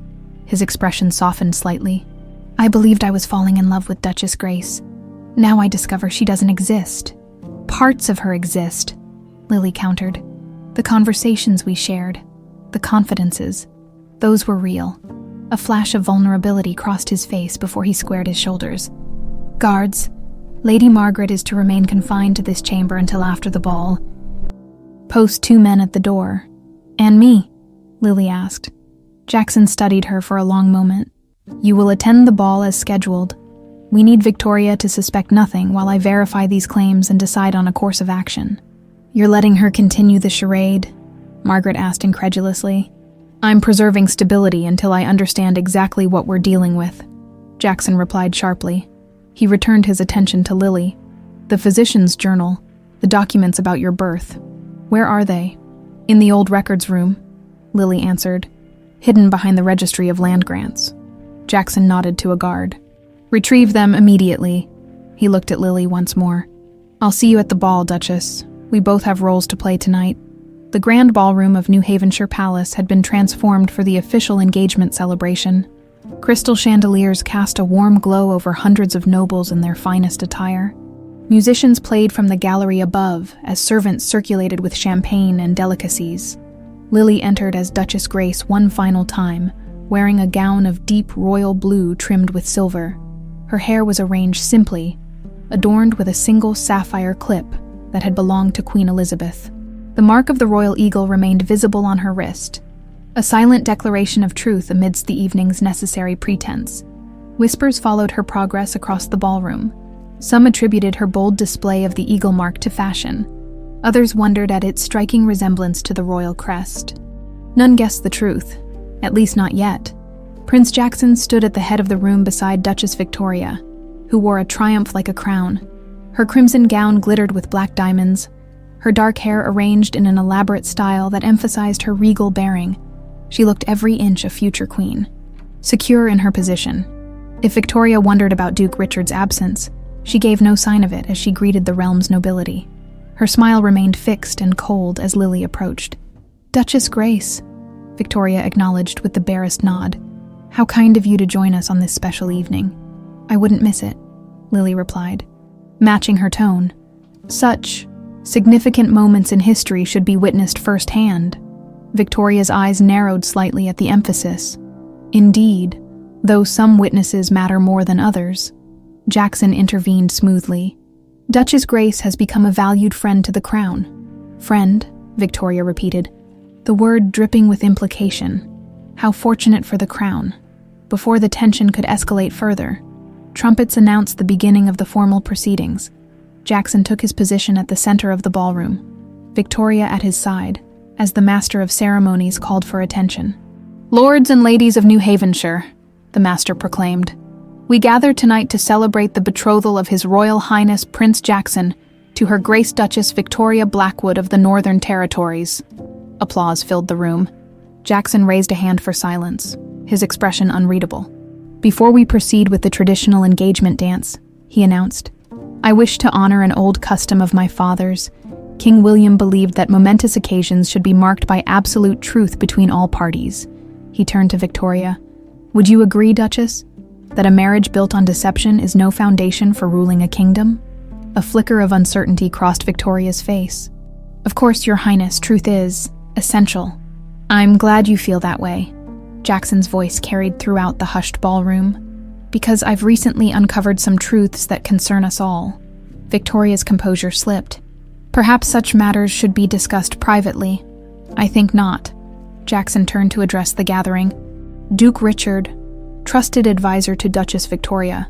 Speaker 1: His expression softened slightly. I believed I was falling in love with Duchess Grace. Now I discover she doesn't exist. Parts of her exist, Lily countered. The conversations we shared, the confidences, those were real. A flash of vulnerability crossed his face before he squared his shoulders. Guards, Lady Margaret is to remain confined to this chamber until after the ball. Post 2 men at the door. And me? Lily asked. Jackson studied her for a long moment. You will attend the ball as scheduled. We need Victoria to suspect nothing while I verify these claims and decide on a course of action. You're letting her continue the charade? Margaret asked incredulously. I'm preserving stability until I understand exactly what we're dealing with, Jackson replied sharply. He returned his attention to Lily. The physician's journal, the documents about your birth. Where are they? In the old records room, Lily answered, hidden behind the registry of land grants. Jackson nodded to a guard. Retrieve them immediately. He looked at Lily once more. I'll see you at the ball, Duchess. We both have roles to play tonight. The grand ballroom of New Havenshire Palace had been transformed for the official engagement celebration. Crystal chandeliers cast a warm glow over hundreds of nobles in their finest attire. Musicians played from the gallery above as servants circulated with champagne and delicacies. Lily entered as Duchess Grace one final time, wearing a gown of deep royal blue trimmed with silver. Her hair was arranged simply, adorned with a single sapphire clip that had belonged to Queen Elizabeth. The mark of the royal eagle remained visible on her wrist, a silent declaration of truth amidst the evening's necessary pretense. Whispers followed her progress across the ballroom. Some attributed her bold display of the eagle mark to fashion. Others wondered at its striking resemblance to the royal crest. None guessed the truth, at least not yet. Prince Jackson stood at the head of the room beside Duchess Victoria, who wore a triumph like a crown. Her crimson gown glittered with black diamonds, her dark hair arranged in an elaborate style that emphasized her regal bearing. She looked every inch a future queen, secure in her position. If Victoria wondered about Duke Richard's absence, she gave no sign of it as she greeted the realm's nobility. Her smile remained fixed and cold as Lily approached. Duchess Grace, Victoria acknowledged with the barest nod. How kind of you to join us on this special evening. I wouldn't miss it, Lily replied, matching her tone. Such significant moments in history should be witnessed firsthand. Victoria's eyes narrowed slightly at the emphasis. Indeed, though some witnesses matter more than others. Jackson intervened smoothly. Duchess Grace has become a valued friend to the crown. Friend, Victoria repeated, the word dripping with implication. How fortunate for the crown. Before the tension could escalate further, trumpets announced the beginning of the formal proceedings. Jackson took his position at the center of the ballroom, Victoria at his side, as the master of ceremonies called for attention. Lords and ladies of New Havenshire, the master proclaimed, we gather tonight to celebrate the betrothal of His Royal Highness Prince Jackson to Her Grace Duchess Victoria Blackwood of the Northern Territories. Applause filled the room. Jackson raised a hand for silence, his expression unreadable. Before we proceed with the traditional engagement dance, he announced, I wish to honor an old custom of my father's. King William believed that momentous occasions should be marked by absolute truth between all parties. He turned to Victoria. Would you agree, Duchess, that a marriage built on deception is no foundation for ruling a kingdom? A flicker of uncertainty crossed Victoria's face. Of course, Your Highness, truth is essential. I'm glad you feel that way. Jackson's voice carried throughout the hushed ballroom. Because I've recently uncovered some truths that concern us all. Victoria's composure slipped. Perhaps such matters should be discussed privately. I think not. Jackson turned to address the gathering. Duke Richard, trusted advisor to Duchess Victoria,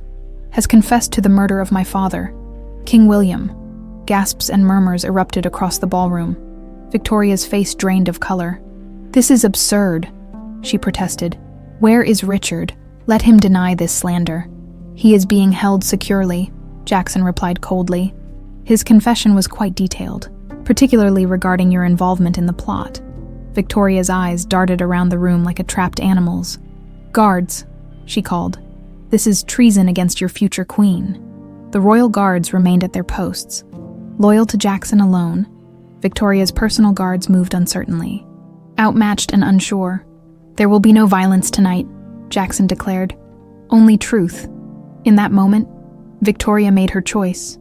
Speaker 1: has confessed to the murder of my father, King William. Gasps and murmurs erupted across the ballroom. Victoria's face drained of color. This is absurd, she protested. Where is Richard? Let him deny this slander. He is being held securely, Jackson replied coldly. His confession was quite detailed, particularly regarding your involvement in the plot. Victoria's eyes darted around the room like a trapped animal's. Guards, she called. This is treason against your future queen. The royal guards remained at their posts. Loyal to Jackson alone, Victoria's personal guards moved uncertainly. Outmatched and unsure. There will be no violence tonight, Jackson declared. Only truth. In that moment, Victoria made her choice.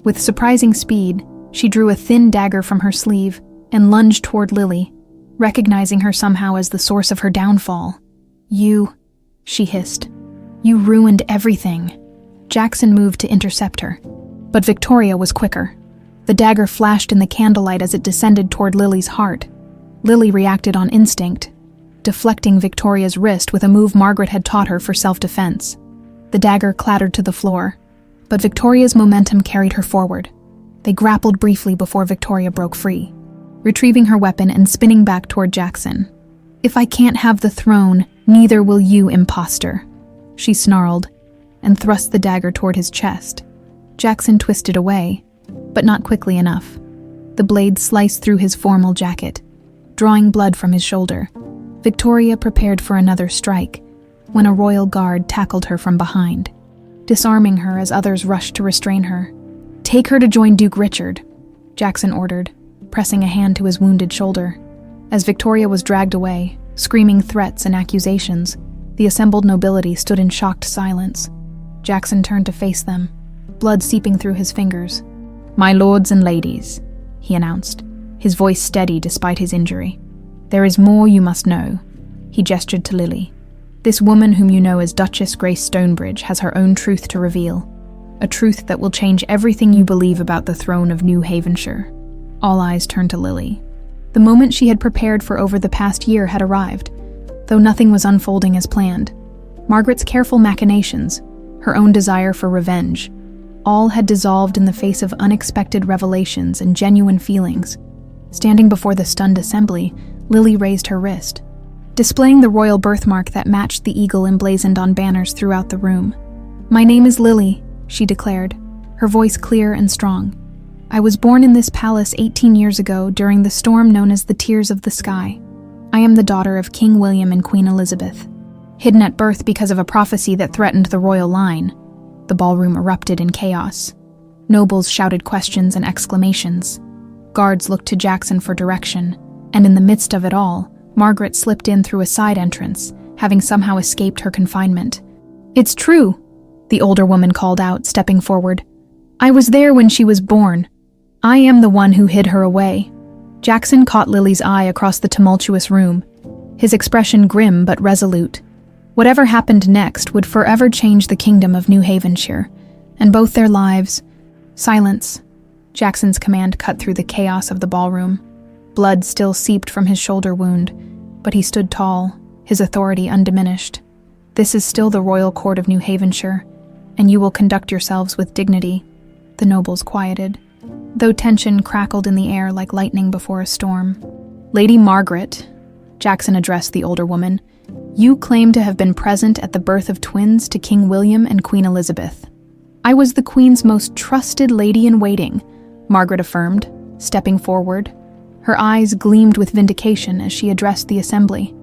Speaker 1: With surprising speed, she drew a thin dagger from her sleeve and lunged toward Lily, recognizing her somehow as the source of her downfall. You, she hissed. You ruined everything. Jackson moved to intercept her, but Victoria was quicker. The dagger flashed in the candlelight as it descended toward Lily's heart. Lily reacted on instinct, deflecting Victoria's wrist with a move Margaret had taught her for self-defense. The dagger clattered to the floor, but Victoria's momentum carried her forward. They grappled briefly before Victoria broke free, retrieving her weapon and spinning back toward Jackson. If I can't have the throne, neither will you, imposter, she snarled, and thrust the dagger toward his chest. Jackson twisted away, but not quickly enough. The blade sliced through his formal jacket, drawing blood from his shoulder. Victoria prepared for another strike when a royal guard tackled her from behind, disarming her as others rushed to restrain her. Take her to join Duke Richard, Jackson ordered, pressing a hand to his wounded shoulder. As Victoria was dragged away, screaming threats and accusations, the assembled nobility stood in shocked silence. Jackson turned to face them, blood seeping through his fingers. My lords and ladies, he announced, his voice steady despite his injury. There is more you must know. He gestured to Lily. This woman whom you know as Duchess Grace Stonebridge has her own truth to reveal, a truth that will change everything you believe about the throne of New Havenshire. All eyes turned to Lily. The moment she had prepared for over the past year had arrived, though nothing was unfolding as planned. Margaret's careful machinations, her own desire for revenge, all had dissolved in the face of unexpected revelations and genuine feelings. Standing before the stunned assembly, Lily raised her wrist, displaying the royal birthmark that matched the eagle emblazoned on banners throughout the room. My name is Lily, she declared, her voice clear and strong. I was born in this palace 18 years ago during the storm known as the Tears of the Sky. I am the daughter of King William and Queen Elizabeth. Hidden at birth because of a prophecy that threatened the royal line, the ballroom erupted in chaos. Nobles shouted questions and exclamations. Guards looked to Jackson for direction, and in the midst of it all, Margaret slipped in through a side entrance, having somehow escaped her confinement. It's true, the older woman called out, stepping forward. I was there when she was born. I am the one who hid her away. Jackson caught Lily's eye across the tumultuous room, his expression grim but resolute. Whatever happened next would forever change the Kingdom of New Havenshire, and both their lives. Silence. Jackson's command cut through the chaos of the ballroom. Blood still seeped from his shoulder wound, but he stood tall, his authority undiminished. This is still the royal court of New Havenshire, and you will conduct yourselves with dignity. The nobles quieted, though tension crackled in the air like lightning before a storm. Lady Margaret, Jackson addressed the older woman, you claim to have been present at the birth of twins to King William and Queen Elizabeth. I was the Queen's most trusted lady-in-waiting, Margaret affirmed, stepping forward. Her eyes gleamed with vindication as she addressed the assembly.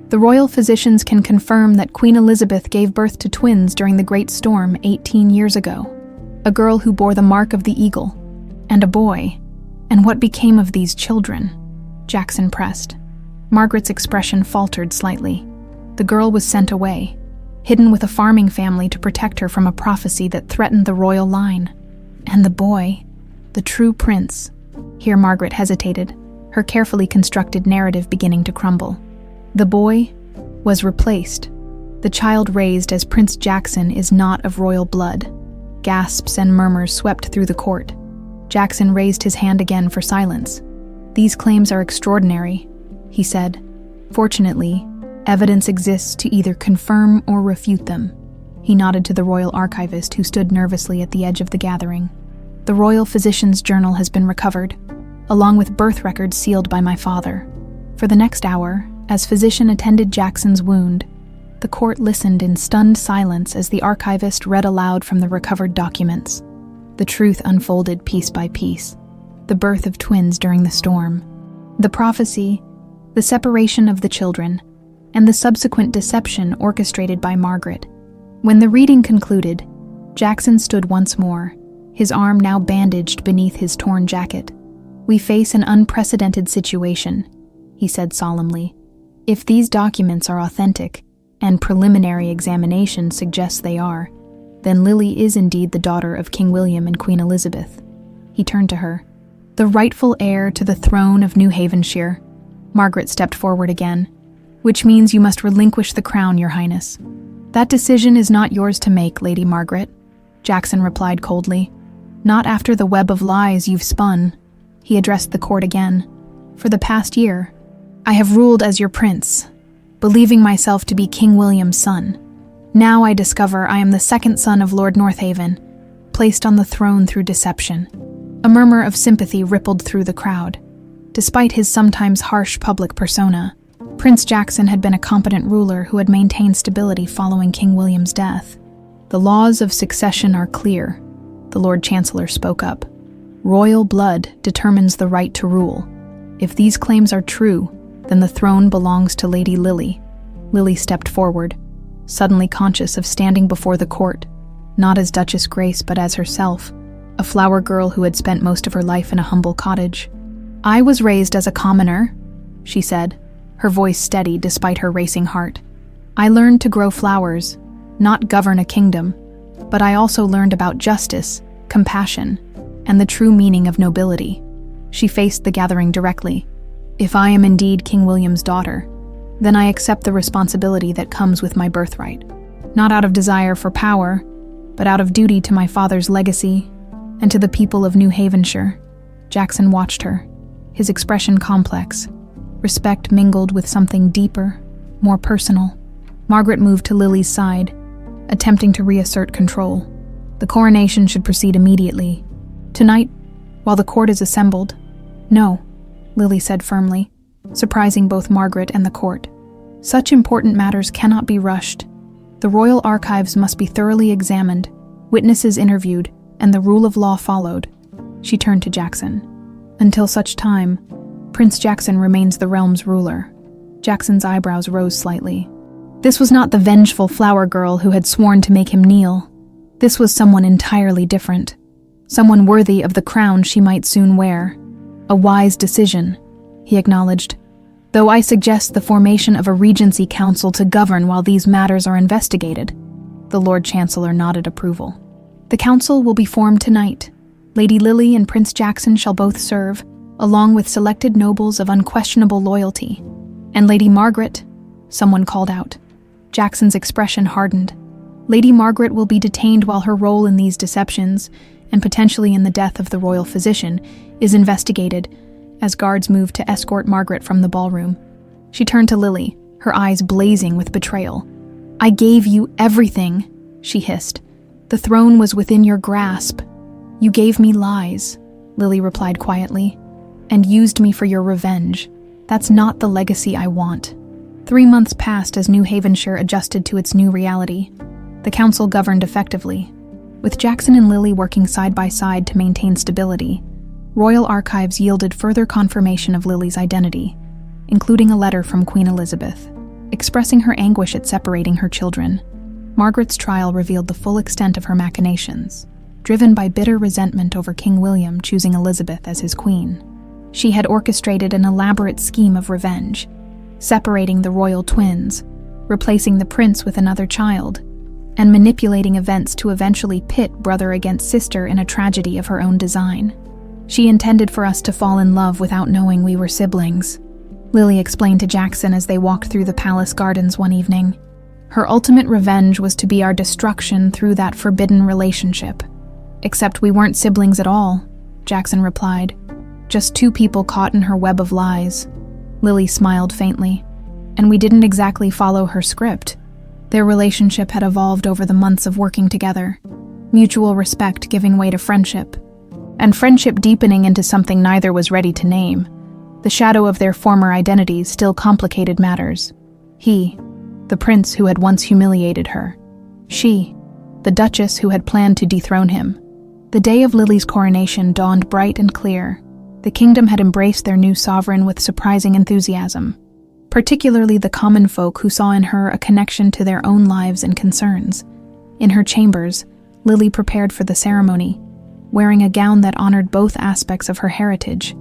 Speaker 1: The royal physicians can confirm that Queen Elizabeth gave birth to twins during the Great Storm 18 years ago. A girl who bore the mark of the eagle, and a boy. And what became of these children? Jackson pressed. Margaret's expression faltered slightly. The girl was sent away, hidden with a farming family to protect her from a prophecy that threatened the royal line. And the boy, the true prince. Here Margaret hesitated, her carefully constructed narrative beginning to crumble. The boy was replaced. The child raised as Prince Jackson is not of royal blood. Gasps and murmurs swept through the court. Jackson raised his hand again for silence. "These claims are extraordinary," he said. "Fortunately, evidence exists to either confirm or refute them." He nodded to the royal archivist, who stood nervously at the edge of the gathering. "The royal physician's journal has been recovered, along with birth records sealed by my father." For the next hour, as physician attended Jackson's wound, the court listened in stunned silence as the archivist read aloud from the recovered documents. The truth unfolded piece by piece. The birth of twins during the storm, the prophecy, the separation of the children, and the subsequent deception orchestrated by Margaret. When the reading concluded, Jackson stood once more, his arm now bandaged beneath his torn jacket. "We face an unprecedented situation," he said solemnly. "If these documents are authentic, and preliminary examination suggests they are, then Lily is indeed the daughter of King William and Queen Elizabeth." He turned to her. "The rightful heir to the throne of New Havenshire." Margaret stepped forward again. "Which means you must relinquish the crown, Your Highness." "That decision is not yours to make, Lady Margaret," Jackson replied coldly. "Not after the web of lies you've spun." He addressed the court again. "For the past year, I have ruled as your prince, believing myself to be King William's son. Now I discover I am the second son of Lord Northaven, placed on the throne through deception." A murmur of sympathy rippled through the crowd. Despite his sometimes harsh public persona, Prince Jackson had been a competent ruler who had maintained stability following King William's death. "The laws of succession are clear," the Lord Chancellor spoke up. "Royal blood determines the right to rule. If these claims are true, then the throne belongs to Lady Lily." Lily stepped forward, suddenly conscious of standing before the court, not as Duchess Grace but as herself, a flower girl who had spent most of her life in a humble cottage. "I was raised as a commoner," she said, her voice steady despite her racing heart. "I learned to grow flowers, not govern a kingdom, but I also learned about justice, compassion, and the true meaning of nobility." She faced the gathering directly. "If I am indeed King William's daughter, then I accept the responsibility that comes with my birthright, not out of desire for power, but out of duty to my father's legacy and to the people of New Havenshire." Jackson watched her, his expression complex, respect mingled with something deeper, more personal. Margaret moved to Lily's side, attempting to reassert control. "The coronation should proceed immediately. Tonight, while the court is assembled." "No," Lily said firmly, surprising both Margaret and the court. "Such important matters cannot be rushed. The royal archives must be thoroughly examined, witnesses interviewed, and the rule of law followed." She turned to Jackson. "Until such time, Prince Jackson remains the realm's ruler." Jackson's eyebrows rose slightly. This was not the vengeful flower girl who had sworn to make him kneel. This was someone entirely different. Someone worthy of the crown she might soon wear. "A wise decision," he acknowledged, "though I suggest the formation of a regency council to govern while these matters are investigated." The Lord Chancellor nodded approval. "The council will be formed tonight. Lady Lily and Prince Jackson shall both serve, along with selected nobles of unquestionable loyalty. And Lady Margaret," someone called out. Jackson's expression hardened. "Lady Margaret will be detained while her role in these deceptions, and potentially in the death of the royal physician, is investigated," as guards moved to escort Margaret from the ballroom. She turned to Lily, her eyes blazing with betrayal. "I gave you everything," she hissed. "The throne was within your grasp. You gave me lies," Lily replied quietly, "and used me for your revenge. That's not the legacy I want." 3 months passed as New Havenshire adjusted to its new reality. The council governed effectively, with Jackson and Lily working side by side to maintain stability. Royal archives yielded further confirmation of Lily's identity, including a letter from Queen Elizabeth, expressing her anguish at separating her children. Margaret's trial revealed the full extent of her machinations, driven by bitter resentment over King William choosing Elizabeth as his queen. She had orchestrated an elaborate scheme of revenge, separating the royal twins, replacing the prince with another child, and manipulating events to eventually pit brother against sister in a tragedy of her own design. "She intended for us to fall in love without knowing we were siblings," Lily explained to Jackson as they walked through the palace gardens one evening. "Her ultimate revenge was to be our destruction through that forbidden relationship. Except we weren't siblings at all. Jackson replied. "Just two people caught in her web of lies." Lily smiled faintly. "And we didn't exactly follow her script." Their relationship had evolved over the months of working together, mutual respect giving way to friendship, and friendship deepening into something neither was ready to name. The shadow of their former identities still complicated matters. He, the prince who had once humiliated her. She, the duchess who had planned to dethrone him. The day of Lily's coronation dawned bright and clear. The kingdom had embraced their new sovereign with surprising enthusiasm, particularly the common folk who saw in her a connection to their own lives and concerns. In her chambers, Lily prepared for the ceremony, wearing a gown that honored both aspects of her heritage,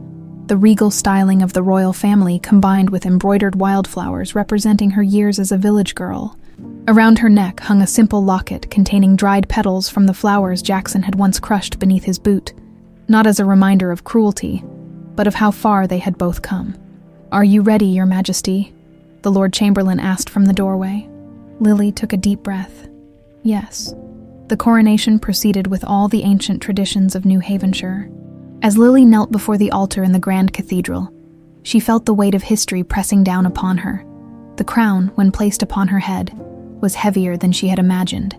Speaker 1: the regal styling of the royal family combined with embroidered wildflowers representing her years as a village girl. Around her neck hung a simple locket containing dried petals from the flowers Jackson had once crushed beneath his boot, not as a reminder of cruelty, but of how far they had both come. "Are you ready, Your Majesty?" the Lord Chamberlain asked from the doorway. Lily took a deep breath. Yes. The coronation proceeded with all the ancient traditions of New Havenshire. As Lily knelt before the altar in the grand cathedral, she felt the weight of history pressing down upon her. The crown, when placed upon her head, was heavier than she had imagined.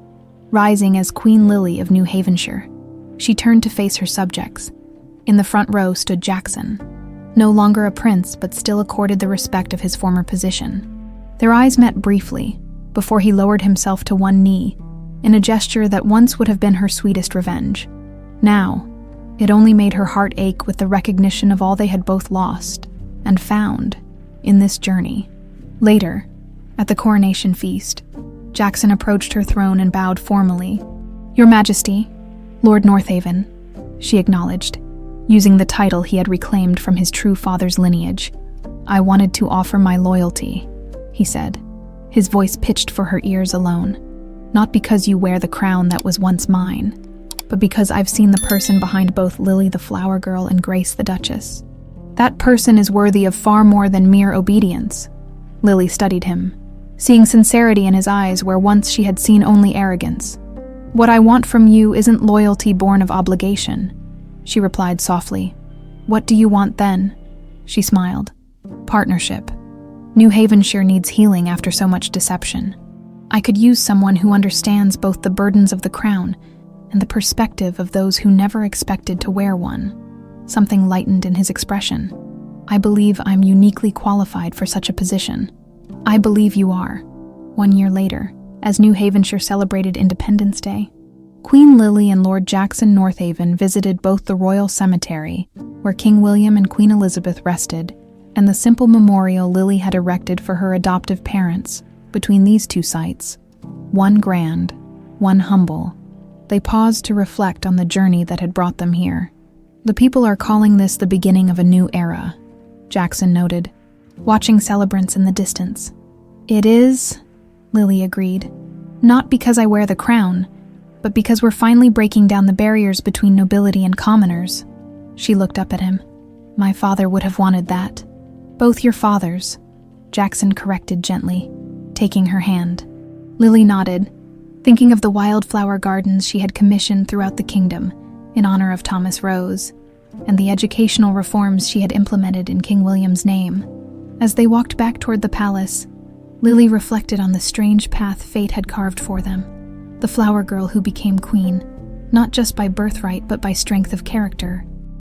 Speaker 1: Rising as Queen Lily of New Havenshire, she turned to face her subjects. In the front row stood Jackson, no longer a prince but still accorded the respect of his former position. Their eyes met briefly, before he lowered himself to one knee, in a gesture that once would have been her sweetest revenge. Now, it only made her heart ache with the recognition of all they had both lost and found in this journey. Later, at the coronation feast, Jackson approached her throne and bowed formally. "Your Majesty, Lord Northaven," she acknowledged, using the title he had reclaimed from his true father's lineage. "I wanted to offer my loyalty," he said, his voice pitched for her ears alone. "Not because you wear the crown that was once mine, but because I've seen the person behind both Lily the Flower Girl and Grace the Duchess. That person is worthy of far more than mere obedience." Lily studied him, seeing sincerity in his eyes where once she had seen only arrogance. "What I want from you isn't loyalty born of obligation," she replied softly. "What do you want then?" She smiled. "Partnership. New Havenshire needs healing after so much deception. I could use someone who understands both the burdens of the crown and the perspective of those who never expected to wear one." Something lightened in his expression. "I believe I'm uniquely qualified for such a position." "I believe you are." 1 year later, as New Havenshire celebrated Independence Day, Queen Lily and Lord Jackson Northaven visited both the royal cemetery, where King William and Queen Elizabeth rested, and the simple memorial Lily had erected for her adoptive parents. Between these two sites, one grand, one humble, they paused to reflect on the journey that had brought them here. "The people are calling this the beginning of a new era," Jackson noted, watching celebrants in the distance. "It is," Lily agreed, "not because I wear the crown, but because we're finally breaking down the barriers between nobility and commoners." She looked up at him. "My father would have wanted that." "Both your fathers," Jackson corrected gently, taking her hand. Lily nodded, thinking of the wildflower gardens she had commissioned throughout the kingdom in honor of Thomas Rose, and the educational reforms she had implemented in King William's name. As they walked back toward the palace, Lily reflected on the strange path fate had carved for them. The flower girl who became queen, not just by birthright but by strength of character.